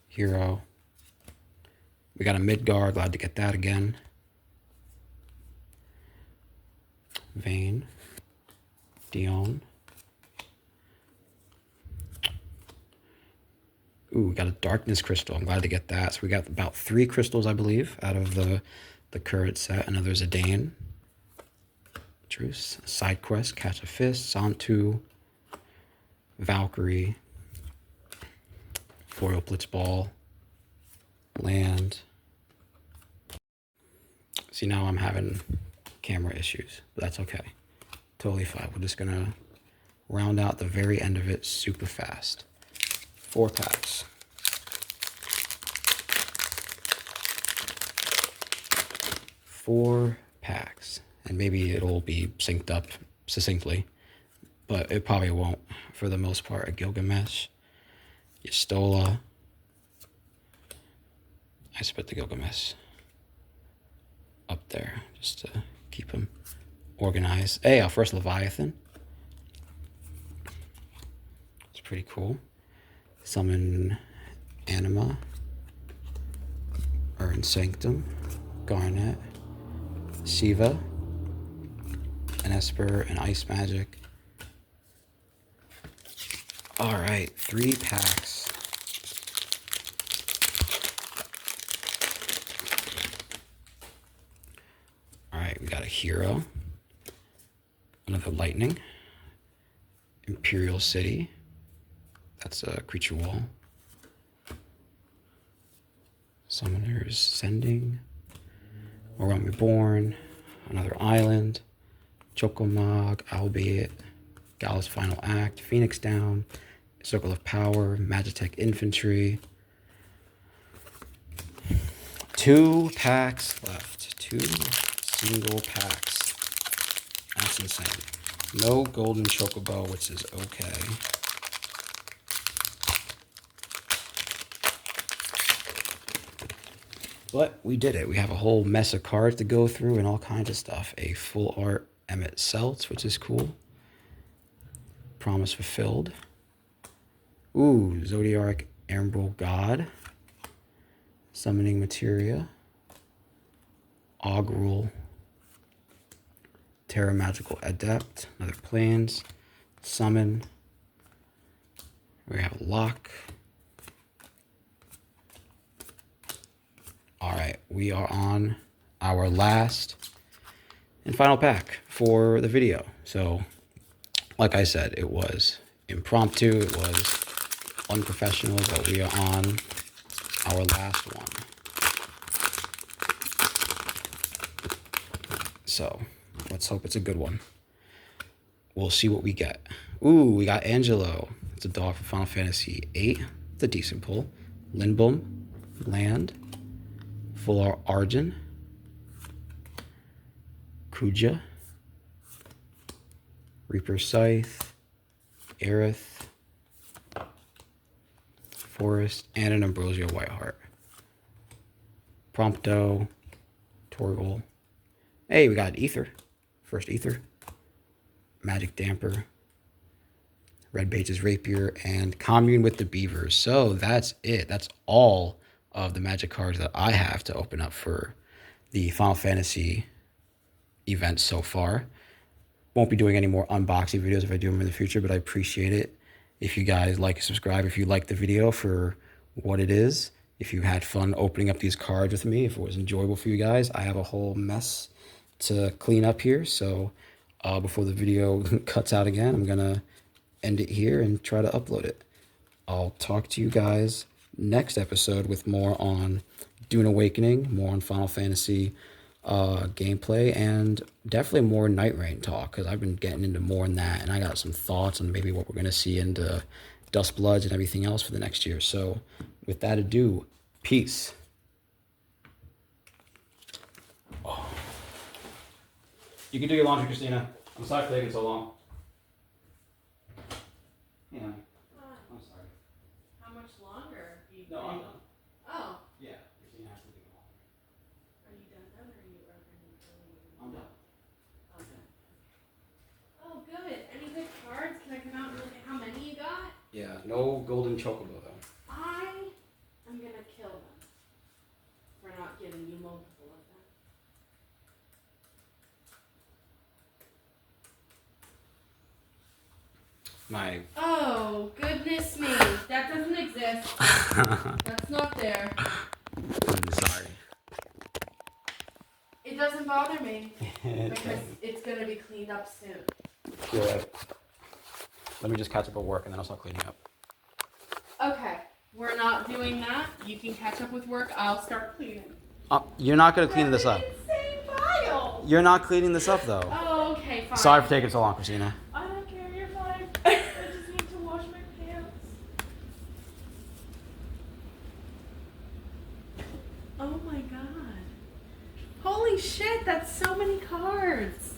Speaker 1: Hero. We got a Midgar. Glad to get that again. Vayne. Dion. Ooh, we got a Darkness Crystal. I'm glad to get that. So we got about 3 crystals, I believe, out of the current set. Another Zidane. Truce. Side quest. Catch a Fist. Santu. Valkyrie. Foil Blitzball. Land. See, now I'm having camera issues, but that's okay. Totally fine. We're just gonna round out the very end of it super fast. 4 packs. 4 packs. And maybe it'll be synced up succinctly, but it probably won't for the most part. A Gilgamesh. Yestola. I split the Gilgamesh up there just to keep him organized. Hey, our first Leviathan. It's pretty cool. Summon Anima, Earn Sanctum, Garnet, Siva, an Esper, and Ice Magic. Alright, 3 packs. Alright, we got a Hero, another Lightning, Imperial City, that's a creature wall, Summoners Sending, Realm Reborn, another Island, Chocomog, Albeit, Gallus Final Act, Phoenix Down, Circle of Power, Magitech Infantry. 2 packs left. 2 single packs. That's insane. No golden chocobo, which is okay. But we did it. We have a whole mess of cards to go through and all kinds of stuff. A full art Emmett Seltz, which is cool. Promise Fulfilled. Ooh, Zodiac Emerald God. Summoning Materia. Augural. Terra Magical Adept. Another Plains. Summon. We have Lock. Alright, we are on our last and final pack for the video. So, like I said, it was impromptu, it was unprofessional, but we are on our last one. So, let's hope it's a good one. We'll see what we get. Ooh, we got Angelo. It's a dog for Final Fantasy VIII. It's a decent pull. Lindblom, Land, Full Art Arjun, Kuja, Reaper Scythe, Aerith, Forest, and an Ambrosio Whiteheart. Prompto, Torgal. Hey, we got Ether. First Ether. Magic Damper. Red Bage's Rapier, and Commune with the Beavers. So that's it. That's all of the Magic cards that I have to open up for the Final Fantasy events so far. Won't be doing any more unboxing videos if I do them in the future, but I appreciate it. If you guys like, subscribe. If you like the video for what it is, if you had fun opening up these cards with me, if it was enjoyable for you guys, I have a whole mess to clean up here. So before the video cuts out again, I'm going to end it here and try to upload it. I'll talk to you guys next episode with more on Dune Awakening, more on Final Fantasy gameplay, and definitely more Night Rain talk, because I've been getting into more than that, and I got some thoughts on maybe what we're going to see into Dust Bloods and everything else for the next year. So with that ado, peace. Oh. You can do your laundry, Christina. I'm sorry for taking so long. Yeah. I'm sorry.
Speaker 2: How much longer?
Speaker 1: No, I'm done.
Speaker 2: Oh.
Speaker 1: Yeah, Christina has to do the laundry.
Speaker 2: Are you done then, or are you running?
Speaker 1: I'm done.
Speaker 2: Okay. Oh, good. Any good cards? Can I come out and look at how many you got?
Speaker 1: Yeah, no golden chocobo though.
Speaker 2: I am gonna kill them for not giving you multiple of them.
Speaker 1: My
Speaker 2: Oh, goodness me. That doesn't exist. That's not there.
Speaker 1: I'm sorry.
Speaker 2: It doesn't bother me because it's gonna be cleaned up soon.
Speaker 1: Good. Let me just catch up at work and then I'll start cleaning up.
Speaker 2: Okay, we're not doing that. You can catch up with work. I'll start cleaning.
Speaker 1: You're not gonna clean this up.
Speaker 2: Insane pile.
Speaker 1: You're not cleaning this up though.
Speaker 2: Oh, okay, fine.
Speaker 1: Sorry for taking so long, Christina.
Speaker 2: I don't care. You're fine. I just need to wash my pants. Oh my god. Holy shit, that's so many cards.